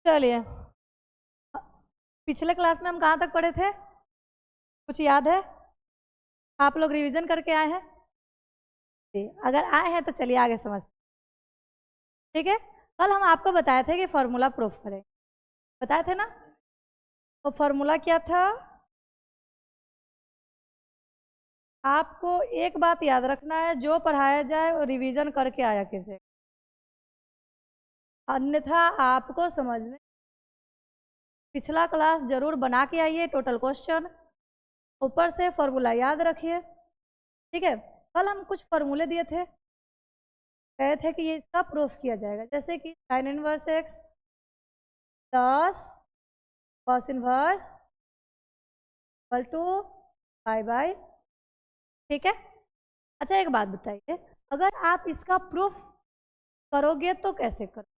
चलिए, पिछले क्लास में हम कहाँ तक पढ़े थे, कुछ याद है? आप लोग रिवीजन करके आए हैं? अगर आए हैं तो चलिए आगे समझते। ठीक है, कल हम आपको बताए थे कि फॉर्मूला प्रूफ करें, बताए थे ना? तो फॉर्मूला क्या था? आपको एक बात याद रखना है, जो पढ़ाया जाए वो रिवीजन करके आया कीजिए, अन्यथा आपको समझने पिछला क्लास जरूर बना के आइए, टोटल क्वेश्चन ऊपर से फॉर्मूला याद रखिए। ठीक है, कल हम कुछ फॉर्मूले दिए थे, कहे थे कि ये इसका प्रूफ किया जाएगा, जैसे कि sine inverse x plus cos inverse equal to pi by. ठीक है, अच्छा एक बात बताइए, अगर आप इसका प्रूफ करोगे तो कैसे करोगे?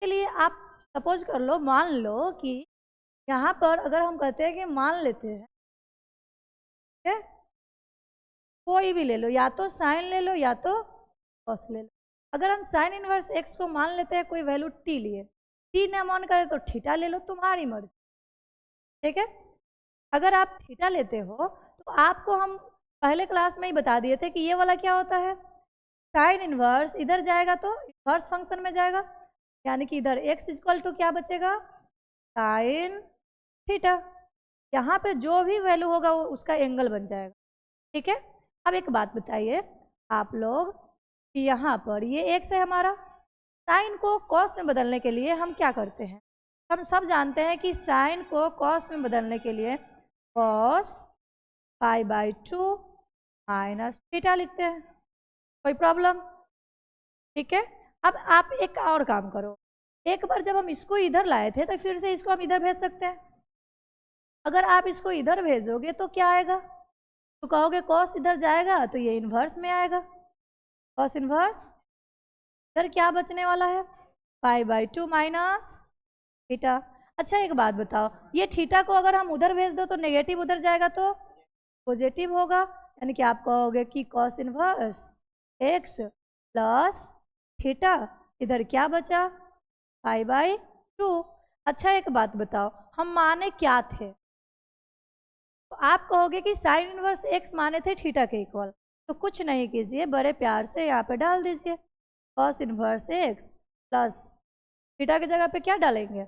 के लिए आप सपोज कर लो, मान लो कि यहाँ पर अगर हम कहते हैं कि मान लेते हैं, ठीक है, कोई भी ले लो, या तो साइन ले लो या तो कॉस ले लो। अगर हम साइन इनवर्स एक्स को मान लेते हैं कोई वैल्यू टी लिए, टी न मान करे तो थीटा ले लो, तुम्हारी मर्जी। ठीक है, अगर आप थीटा लेते हो तो आपको हम पहले क्लास में ही बता दिए थे कि ये वाला क्या होता है, साइन इनवर्स इधर जाएगा तो इनवर्स फंक्शन में जाएगा, यानी कि इधर x इक्वल टू क्या बचेगा, साइन थीटा। यहाँ पे जो भी वैल्यू होगा वो उसका एंगल बन जाएगा। ठीक है, अब एक बात बताइए आप लोग कि यहाँ पर ये x है हमारा, साइन को कॉस में बदलने के लिए हम क्या करते हैं? हम सब जानते हैं कि साइन को कॉस में बदलने के लिए cos pi by 2 minus theta लिखते हैं। कोई प्रॉब्लम? ठीक है, अब आप एक और काम करो, एक बार जब हम इसको इधर लाए थे तो फिर से इसको हम इधर भेज सकते हैं। अगर आप इसको इधर भेजोगे तो क्या आएगा, तो कहोगे कॉस इधर जाएगा तो ये इन्वर्स में आएगा, कॉस इन्वर्स इधर क्या बचने वाला है, पाई बाई 2 माइनस थीटा। अच्छा एक बात बताओ, ये थीटा को अगर हम उधर भेज दो तो नेगेटिव उधर जाएगा तो पॉजिटिव होगा, यानी कि आप कहोगे कि cos inverse x plus theta, इधर क्या बचा, पाई बाई 2। अच्छा एक बात बताओ, हम माने क्या थे? तो आप कहोगे कि साइन इनवर्स एक्स माने थे थीटा के इक्वल, तो कुछ नहीं कीजिए, बड़े प्यार से यहाँ पे डाल दीजिए cos inverse x plus theta की जगह पे क्या डालेंगे,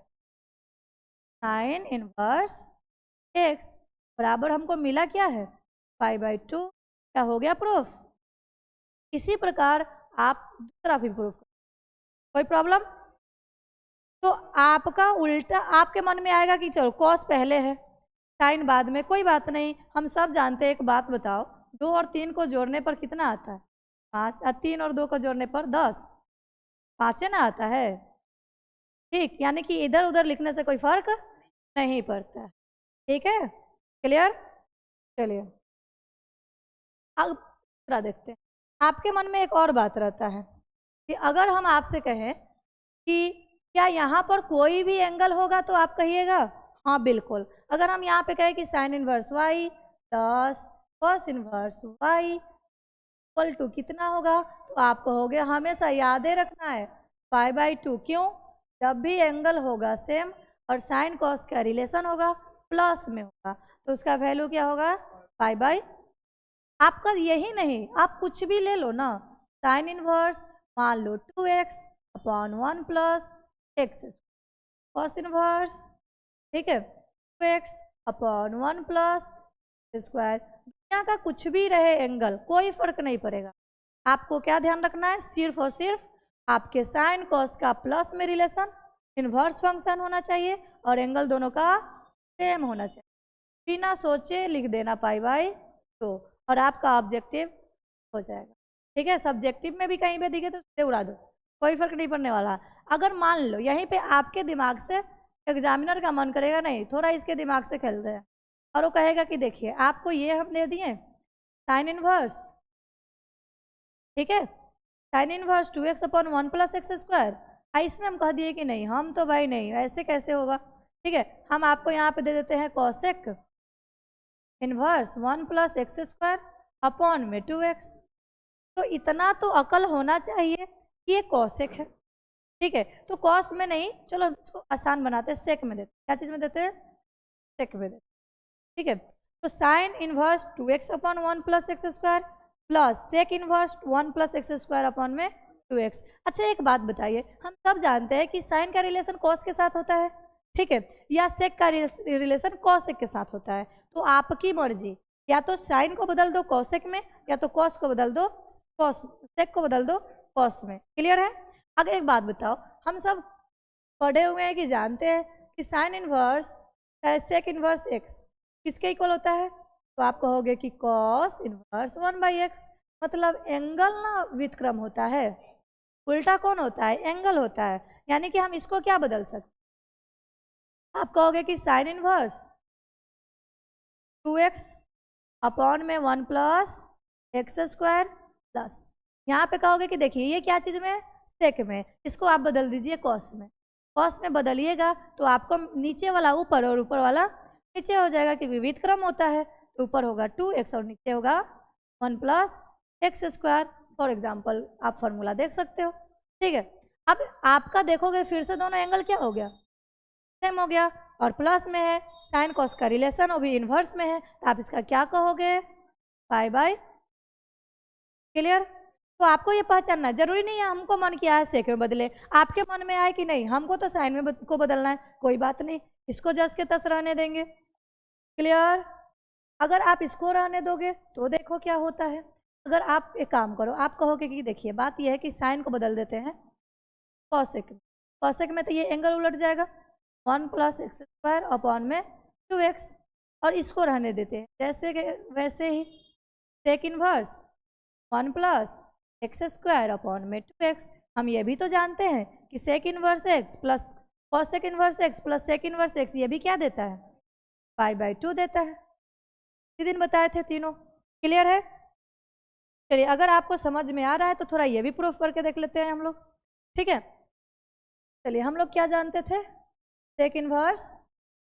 साइन इनवर्स एक्स बराबर हमको मिला क्या है, पाई बाई 2। क्या हो गया प्रूफ? इसी प्रकार आप दूसरा भी प्रूफ करें, कोई प्रॉब्लम? तो आपका उल्टा आपके मन में आएगा कि चलो कॉस पहले है साइन बाद में, कोई बात नहीं, हम सब जानते हैं। एक बात बताओ, 2 और 3 को जोड़ने पर कितना आता है, 5, और 3 और 2 को जोड़ने पर 10, 5 ना आता है। ठीक, यानी कि इधर उधर लिखने से कोई फर्क नहीं पड़ता। ठीक है, क्लियर? चलिए अब दूसरा देखते हैं। आपके मन में एक और बात रहता है कि अगर हम आपसे कहें कि क्या यहाँ पर कोई भी एंगल होगा तो आप कहिएगा हाँ बिल्कुल। अगर हम यहाँ पे कहें कि sine inverse Y plus cos inverse Y equal to कितना होगा, तो आप कहोगे हमेशा याद रखना है पाई बाई 2। क्यों? जब भी एंगल होगा सेम और साइन कॉस का रिलेशन होगा प्लस में होगा तो उसका वैल्यू क्या होगा, पाई बाई। आपका यही नहीं, आप कुछ भी ले लो ना, साइन इनवर्स मान लो 2x upon 1 plus x cos inverse, ठीक है, 2x अपॉन 1 प्लस स्क्वायर, दुनिया का कुछ भी रहे एंगल कोई फर्क नहीं पड़ेगा। आपको क्या ध्यान रखना है, सिर्फ और सिर्फ आपके साइन कॉस का प्लस में रिलेशन इनवर्स फंक्शन होना चाहिए और एंगल दोनों का सेम होना चाहिए। बिना सोचे लिख देना पाई बाई 2 और आपका ऑब्जेक्टिव हो जाएगा। ठीक है, सब्जेक्टिव में भी कहीं पे दिखे तो उससे उड़ा दो, कोई फर्क नहीं पड़ने वाला। अगर मान लो यहीं पे आपके दिमाग से एग्जामिनर का मन करेगा नहीं थोड़ा इसके दिमाग से खेलते हैं और वो कहेगा कि देखिए आपको ये हम दे दिए साइन इनवर्स, ठीक है, sine inverse 2x upon 1 plus x square, इसमें हम कह दिए कि नहीं हम तो भाई नहीं, ऐसे कैसे होगा। ठीक है, हम आपको यहाँ पे दे देते हैं cosec inverse 1 plus x square upon में 2x। तो इतना तो अकल होना चाहिए कि ये कॉसेक है, ठीक है, तो कॉस में नहीं, चलो इसको आसान बनाते हैं, सेक में देते हैं। क्या चीज़ में देते हैं? सेक में देते हैं। ठीक है, तो sine inverse 2x upon 1 plus x square plus sec inverse 1 plus x square upon में 2x। अच्छा एक बात बताइए, हम सब जानते हैं कि साइन का रिलेशन कॉस के साथ होता है, ठीक है, या सेक का रिलेशन कॉसेक के साथ होता है। तो आपकी मर्जी, या तो साइन को बदल दो कॉसेक में, या तो कॉस को बदल दो कॉस, सेक को बदल दो कॉस में। क्लियर है? अगर एक बात बताओ, हम सब पढ़े हुए हैं कि जानते हैं कि sine inverse sec inverse X किसके इक्वल होता है? तो आप कहोगे कि कॉस इनवर्स 1/x, मतलब एंगल ना व्युत्क्रम होता है, उल्टा कौन होता है? एंगल होता है। यानी कि हम इसको क्या बदल सकते? आप कहोगे कि साइन इनवर्स 2x अपॉन में 1 प्लस एक्स स्क्वायर प्लस, यहाँ पे कहोगे कि देखिए ये क्या चीज़ में? सेक में, इसको आप बदल दीजिए कॉस में। कॉस में बदलिएगा तो आपको नीचे वाला ऊपर और ऊपर वाला नीचे हो जाएगा, क्योंकि व्युत्क्रम होता है। तो ऊपर होगा 2x और नीचे होगा 1 plus x square. For example आप फॉर्मूला देख सकते हो। ठीक है, अब आपका देखोगे फिर से दोनों एंगल क्या हो गया? सेम हो गया, और प्लस में है, साइन कॉस का रिलेशन वो भी इन्वर्स में है, तो आप इसका क्या कहोगे? Pi by. क्लियर? तो आपको ये पहचानना है, जरूरी नहीं है हमको मन किया है सेक में बदले, आपके मन में आए कि नहीं हमको तो साइन में को बदलना है, कोई बात नहीं, इसको जस के तस रहने देंगे। क्लियर? अगर आप इसको रहने दोगे तो देखो क्या होता है। अगर आप एक काम करो, आप कहोगे कि देखिए बात यह है कि साइन को बदल देते हैं कॉसेक में, कॉसेक में तो ये एंगल उलट जाएगा, 1 प्लस एक्स स्क्वायर अपॉन में 2x, और इसको रहने देते हैं जैसे कि वैसे ही, sec inverse 1 plus x square upon में 2x। हम ये भी तो जानते हैं कि sec inverse x plus cosec inverse x plus sec inverse x ये भी क्या देता है? पाई/2 देता है। इसी दिन बताए थे तीनों। क्लियर है? चलिए, अगर आपको समझ में आ रहा है तो थोड़ा ये भी प्रूफ करके देख लेते हैं हम लोग। ठीक है, चलिए हम लोग क्या जानते थे? Sec inverse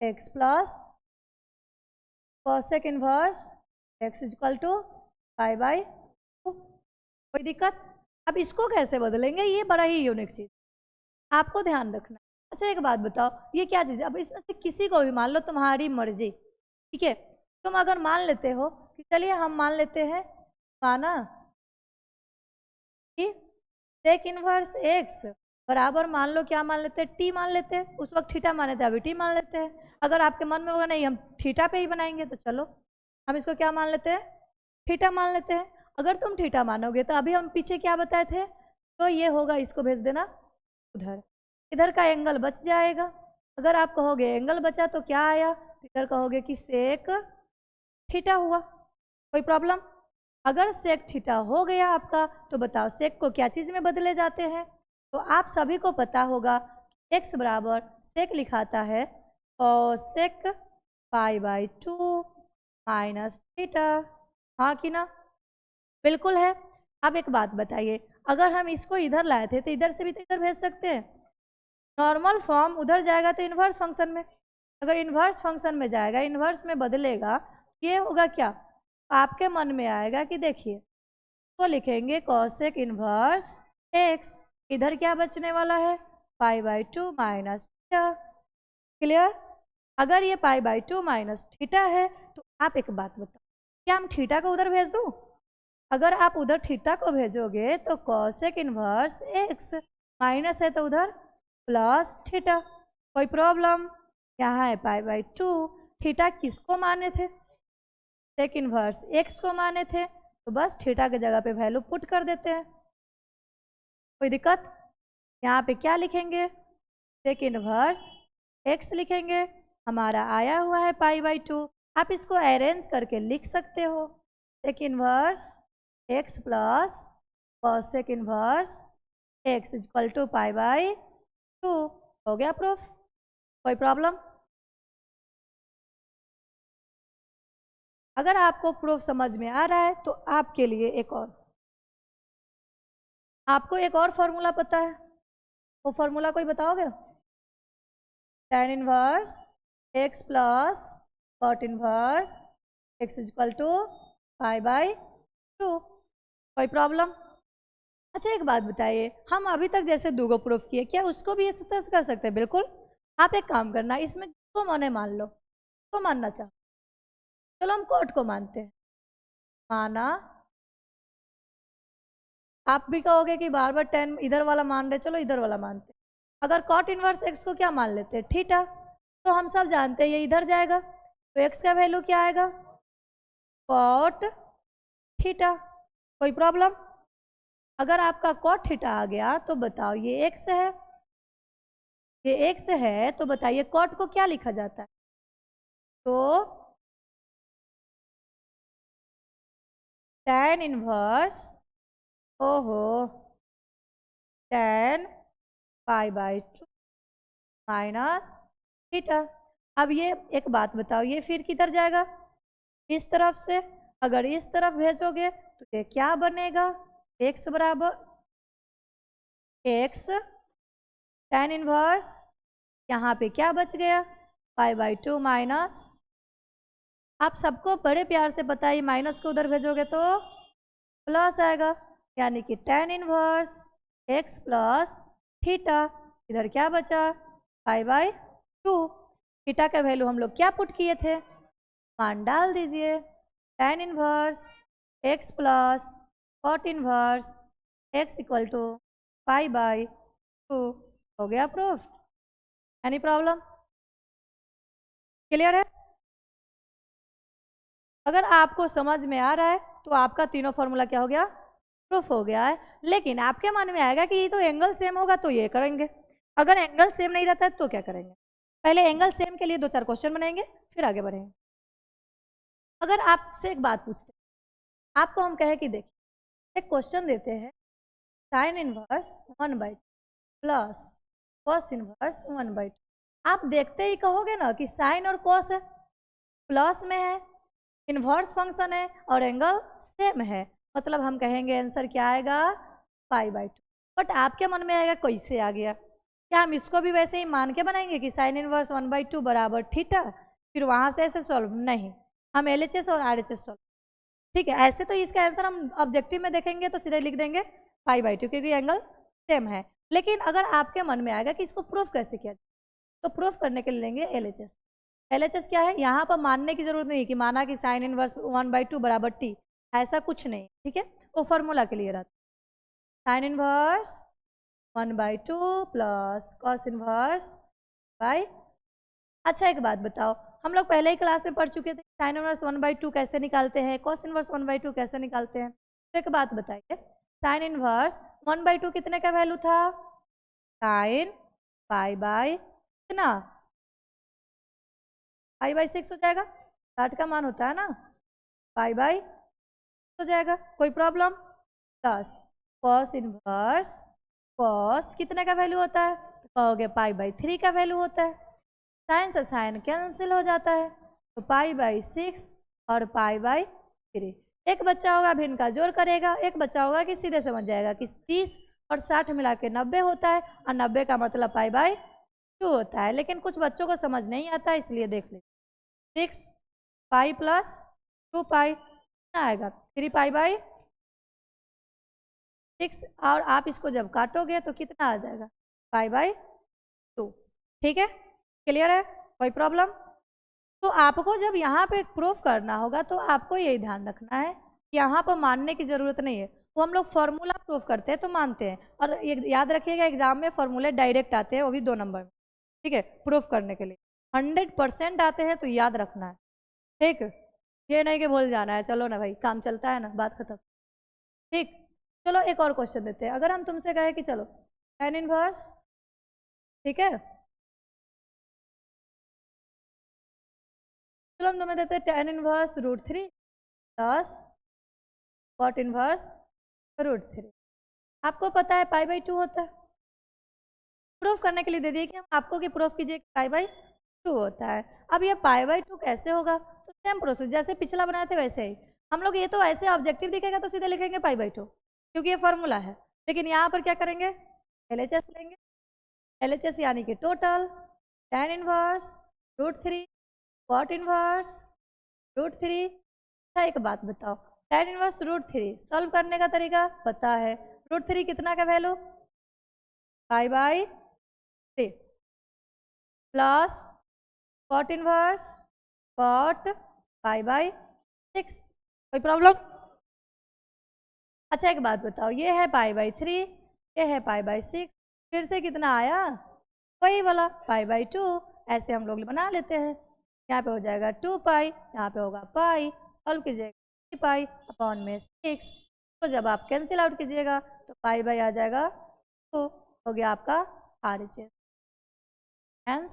x plus cosec inverse x is equal to पाई/2। कोई दिक्कत? अब इसको कैसे बदलेंगे, ये बड़ा ही यूनिक चीज़ आपको ध्यान रखना। अच्छा एक बात बताओ, ये क्या चीज़ है? अब इसमें से किसी को भी मान लो, तुम्हारी मर्जी, ठीक है, तुम अगर मान लेते हो कि चलिए हम मान लेते हैं, माना कि सेक इनवर्स एक्स बराबर मान लो क्या मान लेते हैं? टी मान लेते हैं। उस वक्त थीटा माने थे, अभी टी मान लेते हैं। अगर आपके मन में होगा नहीं हम थीटा पे ही बनाएंगे, तो चलो हम इसको क्या मान लेते हैं? थीटा मान लेते हैं। अगर तुम थीटा मानोगे तो अभी हम पीछे क्या बताए थे? तो ये होगा, इसको भेज देना उधर, इधर का एंगल बच जाएगा। अगर आप कहोगे एंगल बचा तो क्या आया? इधर कहोगे कि सेक थीटा हुआ। कोई प्रॉब्लम? अगर सेक थीटा हो गया आपका, तो बताओ सेक को क्या चीज़ में बदले जाते हैं? तो आप सभी को पता होगा x बराबर सेक लिखाता है सेक पाई/2 माइनस थीटा। हाँ कि ना? बिल्कुल है। अब एक बात बताइए, अगर हम इसको इधर लाए थे तो इधर से भी तो इधर भेज सकते हैं। नॉर्मल फॉर्म उधर जाएगा तो इन्वर्स फंक्शन में, अगर इन्वर्स फंक्शन में जाएगा, इन्वर्स में बदलेगा, ये होगा क्या? आपके मन में आएगा कि देखिए तो लिखेंगे कॉसेक इन्वर्स एक्स, इधर क्या बचने वाला है? पाई/2 माइनस थीटा। क्लियर? अगर ये पाई/2 माइनस थीटा है तो आप एक बात बताओ, क्या हम थीटा को उधर भेज दूँ? अगर आप उधर थीटा को भेजोगे तो कॉसेक इन्वर्स एक्स, माइनस है तो उधर प्लस थीटा। कोई प्रॉब्लम? यहाँ है पाई/2, थीटा किसको माने थे? सेक इन्वर्स एक्स को माने थे, तो बस थीटा की जगह पे वैल्यू पुट कर देते हैं। कोई दिक्कत? यहाँ पे क्या लिखेंगे? सेक इन्वर्स एक्स लिखेंगे, हमारा आया हुआ है पाई/2। आप इसको अरेंज करके लिख सकते हो, sec inverse x plus cosec inverse x is equal to पाई/2। हो गया प्रूफ? कोई प्रॉब्लम? अगर आपको प्रूफ समझ में आ रहा है तो आपके लिए आपको एक और फॉर्मूला पता है, वो फॉर्मूला कोई बताओगे? tan inverse x plus cot inverse x is equal to पाई/2। कोई प्रॉब्लम? अच्छा एक बात बताइए, हम अभी तक जैसे दूगो प्रूफ किए, क्या उसको भी इस तरह से कर सकते हैं? बिल्कुल। आप एक काम करना, इसमें जिसको माने मान लो, तो मानना चाहो। चलो हम कॉट को मानते हैं, माना। आप भी कहोगे कि बार बार 10 इधर वाला मान रहे, चलो इधर वाला मानते हैं। अगर कॉट इनवर्स एक्स को क्या मान लेते हैं? थीटा। तो हम सब जानते हैं ये इधर जाएगा, तो एक्स का वैल्यू क्या आएगा? Cot theta. कोई प्रॉब्लम? अगर आपका कॉट थीटा आ गया तो बताओ ये एक्स है, ये एक्स है, तो बताइए कॉट को क्या लिखा जाता है? तो tan इनवर्स, ओहो, tan π/2 माइनस थीटा। अब ये एक बात बताओ, ये फिर किधर जाएगा? इस तरफ से। अगर इस तरफ भेजोगे तो ये क्या बनेगा? x बराबर x tan इनवर्स, यहाँ पे क्या बच गया? π/2 माइनस, आप सबको बड़े प्यार से पता है माइनस को उधर भेजोगे तो प्लस आएगा, यानी कि tan inverse x plus theta. इधर क्या बचा? π/2। थीटा का वैल्यू हम लोग क्या पुट किए थे? मान डाल दीजिए। tan inverse x plus cot inverse x equal to π/2। हो गया प्रूफ। Any problem? क्लियर है? अगर आपको समझ में आ रहा है तो आपका तीनों फॉर्मूला क्या हो गया? प्रूफ हो गया है। लेकिन आपके मन में आएगा कि ये तो एंगल सेम होगा तो ये करेंगे, अगर एंगल सेम नहीं रहता है तो क्या करेंगे? पहले एंगल सेम के लिए 2-4 क्वेश्चन बनाएंगे, फिर आगे बढ़ेंगे। अगर आपसे एक बात पूछते हैं, आपको हम कहे कि देखिए एक क्वेश्चन देते हैं, sine inverse 1/2 plus cos inverse 1/2। आप देखते ही कहोगे ना कि साइन और कॉस है, प्लस में है, इन्वर्स फंक्शन है और एंगल सेम है, मतलब हम कहेंगे आंसर क्या आएगा? π/2। बट आपके मन में आएगा कैसे आ गया? क्या हम इसको भी वैसे ही मान के बनाएंगे कि साइन इनवर्स 1/2 बराबर थीटा, फिर वहां से ऐसे सॉल्व? नहीं, हम LHS और RHS सॉल्व। ठीक है, ऐसे तो इसका आंसर हम ऑब्जेक्टिव में देखेंगे तो सीधे लिख देंगे π/2, क्योंकि एंगल सेम है। लेकिन अगर आपके मन में आएगा कि इसको प्रूफ कैसे किया जाए, तो प्रूफ करने के लिए लेंगे LHS। LHS क्या है? यहाँ पर मानने की जरूरत नहीं कि माना कि साइन इनवर्स 1/2 बराबर t, ऐसा कुछ नहीं, ठीक है, वो फॉर्मूला के लिए रहता है। Sine inverse 1/2 plus cos inverse by. अच्छा एक बात बताओ, हम लोग पहले ही क्लास में पढ़ चुके थे साइन इनवर्स 1/2 कैसे निकालते हैं, कॉस इनवर्स 1/2 कैसे निकालते हैं। तो एक बात बताइए, साइन इनवर्स 1/2 कितने का वैल्यू था? साइन π/, कितना? π/6 हो जाएगा, 60 का मान होता है ना, π/, हो जाएगा, कोई problem? Plus cos inverse, cos कितने का वैल्यू होता है? कहोगे π/3 का वैल्यू होता है। साइन से साइन कैंसिल हो जाता है, तो π/6 और π/3। एक बच्चा होगा अभी इनका जोड़ करेगा, एक बच्चा होगा कि सीधे समझ जाएगा कि 30 और 60 मिला के 90 होता है, और 90 का मतलब π/2 होता है। लेकिन कुछ बच्चों को समझ नहीं आता, इसलिए देख ले, 6 पाई प्लस 2 पाई कितना आएगा? 3 π/6। और आप इसको जब काटोगे तो कितना आ जाएगा? π/2। ठीक है, क्लियर है? कोई प्रॉब्लम? तो आपको जब यहाँ पे प्रूफ करना होगा तो आपको यही ध्यान रखना है कि यहाँ पर मानने की जरूरत नहीं है। वो हम लोग फॉर्मूला प्रूफ करते हैं तो मानते हैं, और याद रखिएगा एग्जाम में फॉर्मूले डायरेक्ट आते हैं, वो भी 2 नंबर में, ठीक है, प्रूफ करने के लिए 100% आते हैं, तो याद रखना है, ठीक। ये नहीं कि भूल जाना है, चलो ना भाई, काम चलता है ना, बात खत्म। ठीक, चलो एक और क्वेश्चन देते हैं। अगर हम तुमसे कहे कि चलो tan इनवर्स, ठीक है, चलो हम तुम्हें देते हैं tan inverse √3 plus cot inverse √3। आपको पता है π/2 होता है, प्रूफ करने के लिए दे दिए कि हम आपको कि प्रूफ कीजिए π/2 होता है। अब ये π/2 कैसे होगा? तो सेम प्रोसेस जैसे पिछला बनाए थे वैसे ही हम लोग, ये तो ऐसे ऑब्जेक्टिव दिखेगा तो सीधे लिखेंगे π/2, क्योंकि ये फॉर्मूला है। लेकिन यहाँ पर क्या करेंगे? LHS लेंगे, LHS यानी कि total tan inverse √3 cot inverse √3। अच्छा एक बात बताओ, tan इनवर्स √3 सॉल्व करने का तरीका पता है, √3 कितना का value, π/3 plus cot inverse cot π/6। कोई प्रॉब्लम? अच्छा एक बात बताओ, ये है π/3, ये है π/6, फिर से कितना आया, वही वाला π/2। ऐसे हम लोग बना लेते हैं। यहाँ पे हो जाएगा 2π, यहाँ पे होगा पाई, सॉल्व कीजिएगा 3π/6। तो जब आप कैंसिल आउट कीजिएगा तो π/, आ जाएगा, तो हो गया आपका RHS। हेंस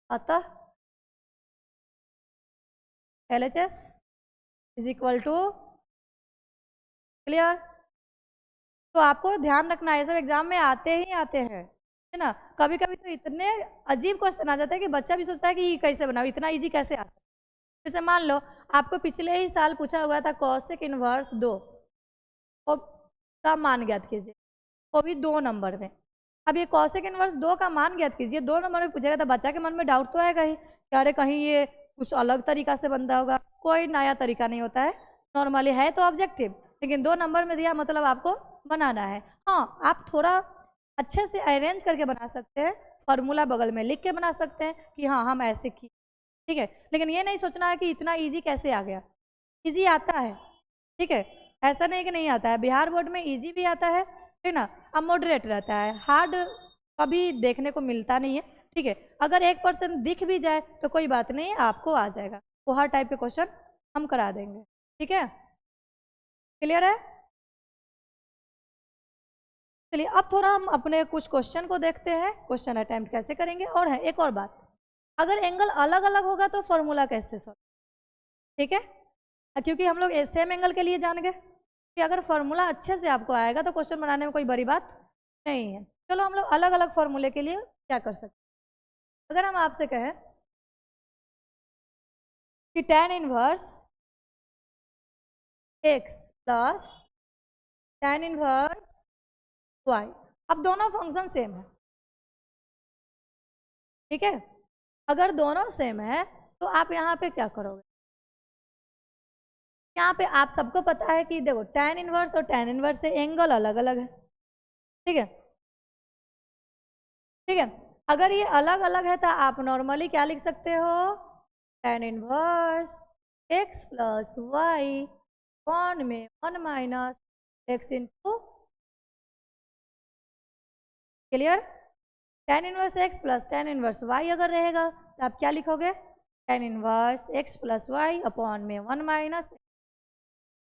अतः LHS is equal to, clear? तो आपको ध्यान रखना है, ये सब एग्जाम में आते ही आते हैं, है ना। कभी कभी तो इतने अजीब क्वेश्चन आ जाते हैं कि बच्चा भी सोचता है कि कैसे बनाओ, इतना इजी कैसे आ सकता है। जैसे मान लो आपको पिछले ही साल पूछा हुआ था कॉसेक इनवर्स 2 का मान ज्ञात कीजिए, वो भी 2 नंबर में। अब ये कॉसेक इनवर्स 2 का मान ज्ञात कीजिए, 2 नंबर में पूछेगा तो बच्चा के मन में डाउट तो आएगा ही कि अरे कहीं ये कुछ अलग तरीका से बनता होगा। कोई नया तरीका नहीं होता है, नॉर्मली है तो ऑब्जेक्टिव, लेकिन 2 नंबर में दिया मतलब आपको बनाना है। हाँ, आप थोड़ा अच्छे से अरेंज करके बना सकते हैं, फॉर्मूला बगल में लिख के बना सकते हैं कि हाँ हम ऐसे की, ठीक है। लेकिन ये नहीं सोचना है कि इतना इजी कैसे आ गया, इजी आता है, ठीक है। ऐसा नहीं कि नहीं आता है, बिहार बोर्ड में इजी भी आता है, ठीक ना। अब मॉडरेट रहता है, हार्ड कभी देखने को मिलता नहीं है, ठीक है। अगर 1% दिख भी जाए तो कोई बात नहीं, आपको आ जाएगा, वो हर टाइप के क्वेश्चन हम करा देंगे, ठीक है। क्लियर है? चलिए अब थोड़ा हम अपने कुछ क्वेश्चन को देखते हैं, क्वेश्चन अटेम्प्ट कैसे करेंगे। और है एक और बात, अगर एंगल अलग अलग होगा तो फॉर्मूला कैसे सॉल्व, ठीक है। क्योंकि हम लोग सेम एंगल के लिए जान गए कि अगर फॉर्मूला अच्छे से आपको आएगा तो क्वेश्चन बनाने में कोई बड़ी बात नहीं है। चलो हम लोग अलग अलग फॉर्मूले के लिए क्या कर सकते हैं। अगर हम आपसे कहें कि tan inverse x plus tan inverse y, अब दोनों फंक्शन सेम है, ठीक है। अगर दोनों सेम है तो आप यहाँ पे क्या करोगे, यहाँ पे आप सबको पता है कि देखो tan इनवर्स और tan इनवर्स से एंगल अलग अलग है, ठीक है, ठीक है। अगर ये अलग अलग है तो आप नॉर्मली क्या लिख सकते हो, tan inverse x plus Y कौन में 1 minus x into, clear. tan inverse x plus tan inverse y अगर रहेगा तो आप क्या लिखोगे, tan inverse x plus Y upon में 1 माइनस।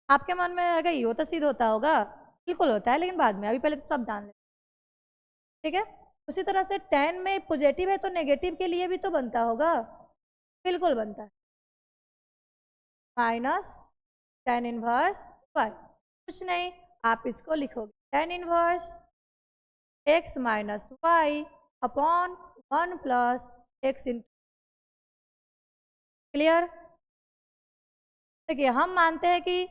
आपके मन में अगर ये तो सिद्ध होता होगा, बिल्कुल होता है, लेकिन बाद में, अभी पहले तो सब जान लेते, ठीक है। उसी तरह से tan में पॉजिटिव है तो नेगेटिव के लिए भी तो बनता होगा, बिल्कुल बनता है, माइनस tan इनवर्स y। कुछ नहीं, आप इसको लिखोगे tan inverse x minus Y upon 1 plus x into, clear. देखिए हम मानते हैं कि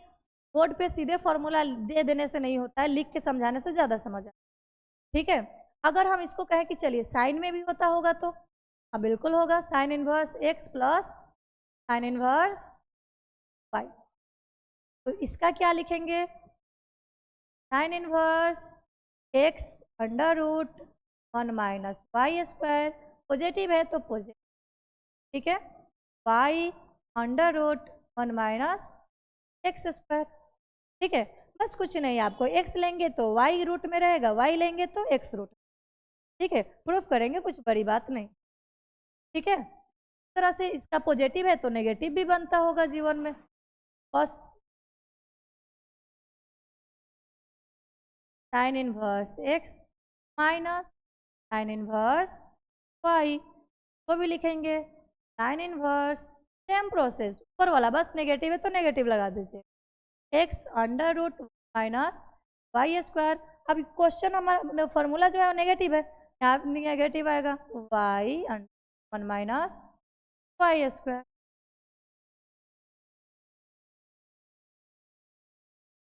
बोर्ड पे सीधे फॉर्मूला दे देने से नहीं होता है, लिख के समझाने से ज़्यादा समझ आता है, ठीक है। अगर हम इसको कहें कि चलिए साइन में भी होता होगा तो हाँ बिल्कुल होगा, sine inverse x plus sine inverse y। तो इसका क्या लिखेंगे, sine inverse x under root 1 minus Y square, positive है तो पॉजिटिव, ठीक है, y under root 1 minus x square, ठीक है। बस कुछ नहीं, आपको x लेंगे तो y रूट में रहेगा, y लेंगे तो x रूट, ठीक है। प्रूफ करेंगे, कुछ बड़ी बात नहीं, ठीक है। इस तरह से इसका पॉजिटिव है तो नेगेटिव भी बनता होगा जीवन में, और sign inverse x minus sine inverse y को भी लिखेंगे साइन इनवर्स, सेम प्रोसेस, ऊपर वाला बस नेगेटिव है तो नेगेटिव लगा दीजिए, x under root minus Y square. अब क्वेश्चन हमारा फॉर्मूला जो है वो नेगेटिव है, यहाँ नेगेटिव आएगा y under 1 minus Y square,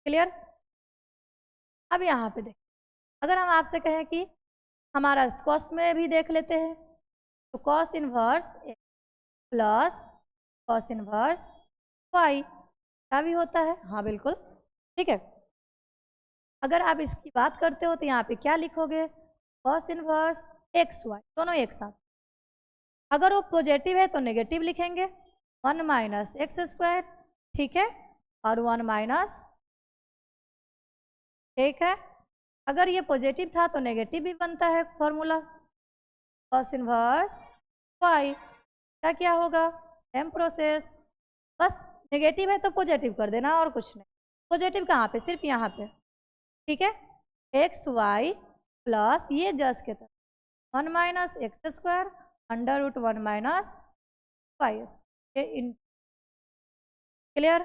clear. अब यहाँ पे देख, अगर हम आपसे कहें कि हमारा कॉस में भी देख लेते हैं तो cos inverse plus cos inverse y क्या भी होता है, हाँ बिल्कुल, ठीक है। अगर आप इसकी बात करते हो तो यहाँ पे क्या लिखोगे, कॉस इनवर्स एक्स वाई, दोनों एक साथ। अगर वो पॉजिटिव है तो नेगेटिव लिखेंगे, 1 माइनस एक्स स्क्वायर, ठीक है, और 1 माइनस, ठीक है। अगर ये पॉजिटिव था तो नेगेटिव भी बनता है फॉर्मूला, कॉस इनवर्स वाई। क्या होगा, सेम प्रोसेस, बस नेगेटिव है तो पॉजिटिव कर देना और कुछ नहीं। पॉजिटिव कहाँ पे, सिर्फ यहाँ पे, ठीक है, एक्स वाई प्लस ये जस के तरह 1 minus x square under root 1 minus Y square. Clear.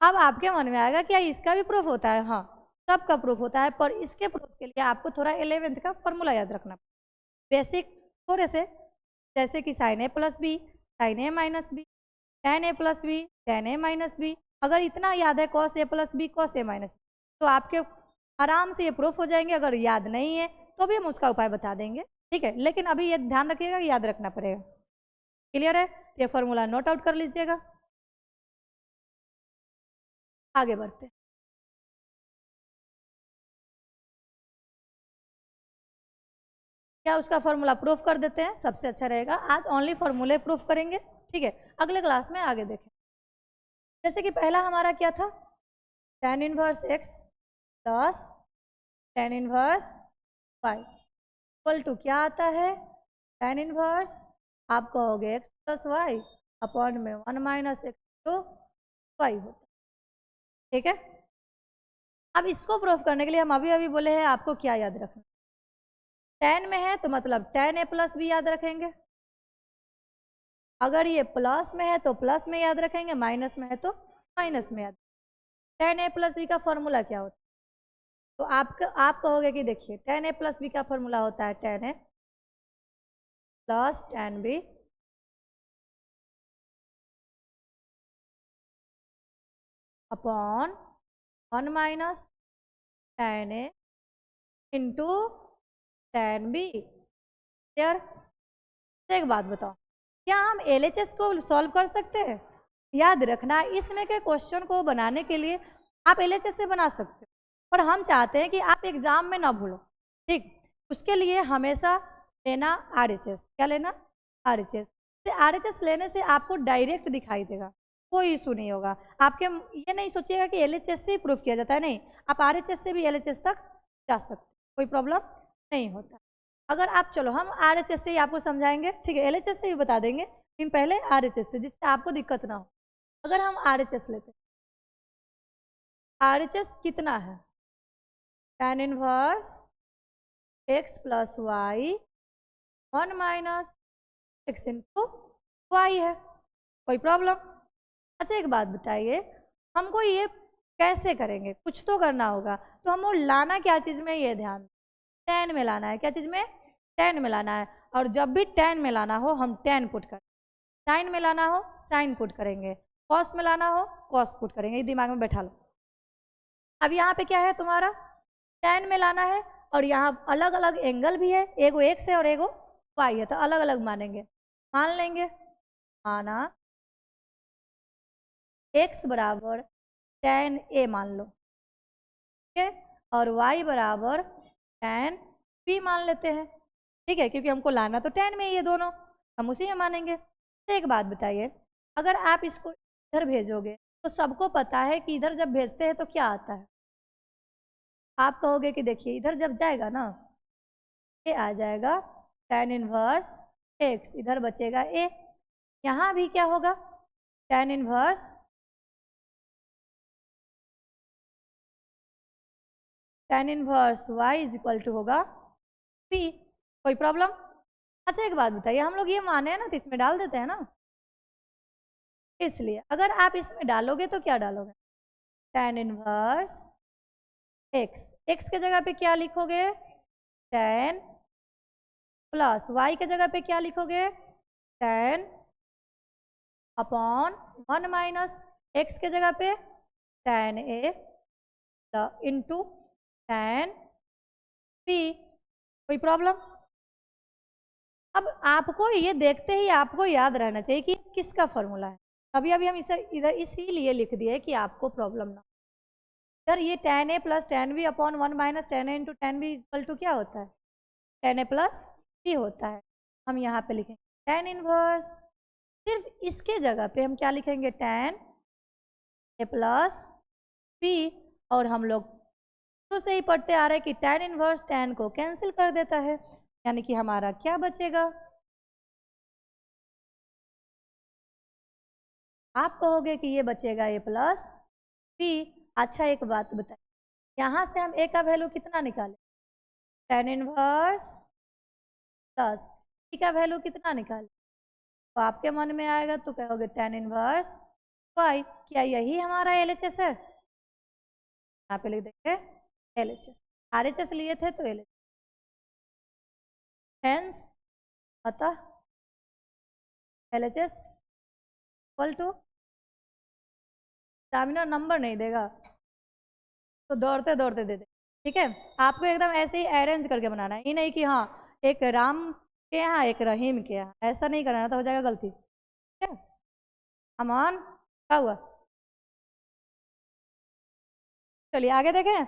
अब आपके मन में आएगा क्या इसका भी प्रूफ होता है, हाँ सबका प्रूफ होता है, पर इसके प्रूफ के लिए आपको थोड़ा 11th का फॉर्मूला याद रखना, बेसिक थोड़े से, जैसे कि साइन ए प्लस बी साइन ए माइनस बी, टेन ए प्लस बी टेन ए माइनस बी। अगर इतना याद है cos A plus B cos A minus B, तो आपके आराम से ये प्रूफ हो जाएंगे। अगर याद नहीं है तो भी हम उसका उपाय बता देंगे, ठीक है, लेकिन अभी ये ध्यान रखिएगा, याद रखना पड़ेगा। क्लियर है, ये फॉर्मूला नोट आउट कर लीजिएगा। आगे बढ़ते हैं। क्या उसका फॉर्मूला प्रूफ कर देते हैं, सबसे अच्छा रहेगा। आज ओनली फॉर्मूले प्रूफ करेंगे, ठीक है, अगले क्लास में आगे देखें। जैसे कि पहला हमारा क्या था, tan inverse x plus tan inverse Y equal to क्या आता है, tan इनवर्स आप कहोगे एक्स प्लस वाई अपॉन में 1 माइनस एक्स टू वाई होता है, ठीक है। अब इसको प्रूफ करने के लिए हम अभी अभी बोले हैं आपको क्या याद रखना, tan में है तो मतलब tan ए प्लस बी याद रखेंगे, अगर ये प्लस में है तो प्लस में याद रखेंगे, माइनस में है तो माइनस में याद। tan ए प्लस बी का फॉर्मूला क्या होता है, तो आप कहोगे कि देखिए tan ए प्लस बी का फॉर्मूला होता है tan A plus tan B upon 1 minus tan A into tan B. Clear. एक बात बताओ, क्या हम LHS को सॉल्व कर सकते हैं? याद रखना, इसमें के क्वेश्चन को बनाने के लिए आप LHS से बना सकते हो, पर हम चाहते हैं कि आप एग्जाम में ना भूलो, ठीक। उसके लिए हमेशा लेना RHS। क्या लेना, RHS। RHS लेने से आपको डायरेक्ट दिखाई देगा, कोई इशू नहीं होगा। आपके ये नहीं सोचिएगा कि LHS से ही प्रूफ किया जाता है, नहीं, आप RHS से भी LHS तक जा सकते, कोई प्रॉब्लम नहीं होता। अगर आप, चलो हम RHS से ही आपको समझाएंगे, ठीक है, LHS से भी बता देंगे, लेकिन पहले RHS से, जिससे आपको दिक्कत ना हो। अगर हम RHS लेते, RHS कितना है, tan inverse x plus y 1 minus x into y है, कोई प्रॉब्लम। अच्छा एक बात बताइए, हमको ये कैसे करेंगे, कुछ तो करना होगा, तो हमको लाना क्या चीज़ में, ये ध्यान, tan में लाना है। क्या चीज़ में, tan में लाना है। और जब भी tan में लाना हो हम tan पुट करें, साइन में लाना हो साइन पुट करेंगे, कॉस में लाना हो कॉस पुट करेंगे, ये दिमाग में बैठा लो। अब यहाँ पे क्या है तुम्हारा, tan में लाना है, और यहाँ अलग अलग एंगल भी है, एगो एक्स है और एगो वाई है, तो अलग अलग मानेंगे। मान लेंगे, माना x बराबर tan ए मान लो, ठीक है, और y बराबर tan b मान लेते हैं, ठीक है, क्योंकि हमको लाना तो tan में ये दोनों, हम उसी में मानेंगे। तो एक बात बताइए, अगर आप इसको इधर भेजोगे तो सबको पता है कि इधर जब भेजते हैं तो क्या आता है, आप कहोगे कि देखिए इधर जब जाएगा ना, ये आ जाएगा tan इनवर्स x, इधर बचेगा a, यहाँ भी क्या होगा, tan inverse y is equal to होगा p, कोई प्रॉब्लम। अच्छा एक बात बताइए, हम लोग ये माने हैं ना तो इसमें डाल देते हैं ना, इसलिए अगर आप इसमें डालोगे तो क्या डालोगे, tan इनवर्स x के जगह पे क्या लिखोगे, tan प्लस y के जगह पे क्या लिखोगे, tan अपॉन 1 माइनस x के जगह पे tan a into tan b, कोई प्रॉब्लम। अब आपको ये देखते ही आपको याद रहना चाहिए कि किसका फॉर्मूला है। अभी अभी हम इसे इधर इसीलिए लिख दिए कि आपको प्रॉब्लम ना, यार ये tan a plus tan b upon 1 minus tan a into tan b equal to क्या होता है? tan a प्लस b होता है। हम यहाँ पे लिखेंगे tan इनवर्स, सिर्फ इसके जगह पे हम क्या लिखेंगे? tan a plus b। और हम लोग शुरू से ही पढ़ते आ रहे हैं कि tan इनवर्स tan को कैंसिल कर देता है, यानी कि हमारा क्या बचेगा? आप कहोगे कि ये बचेगा a प्लस b। अच्छा एक बात बताइए, यहाँ से हम a का वैल्यू कितना निकालें? tan इनवर्स प्लस b का वैल्यू कितना निकालें? तो आपके मन में आएगा तो कहोगे tan इनवर्स y। क्या यही हमारा LHS है? यहाँ पे लिख देंगे LHS। RHS लिए थे तो LHS। हेंस अतः LHS equal to, examiner number नहीं देगा तो दौड़ते दौड़ते दे दे, ठीक है? आपको एकदम ऐसे ही अरेंज करके बनाना है, ये नहीं कि हाँ एक राम के यहाँ एक रहीम के यहाँ, ऐसा नहीं करना तो हो जाएगा गलती, ठीक है? अमान क्या हुआ? चलिए आगे देखें।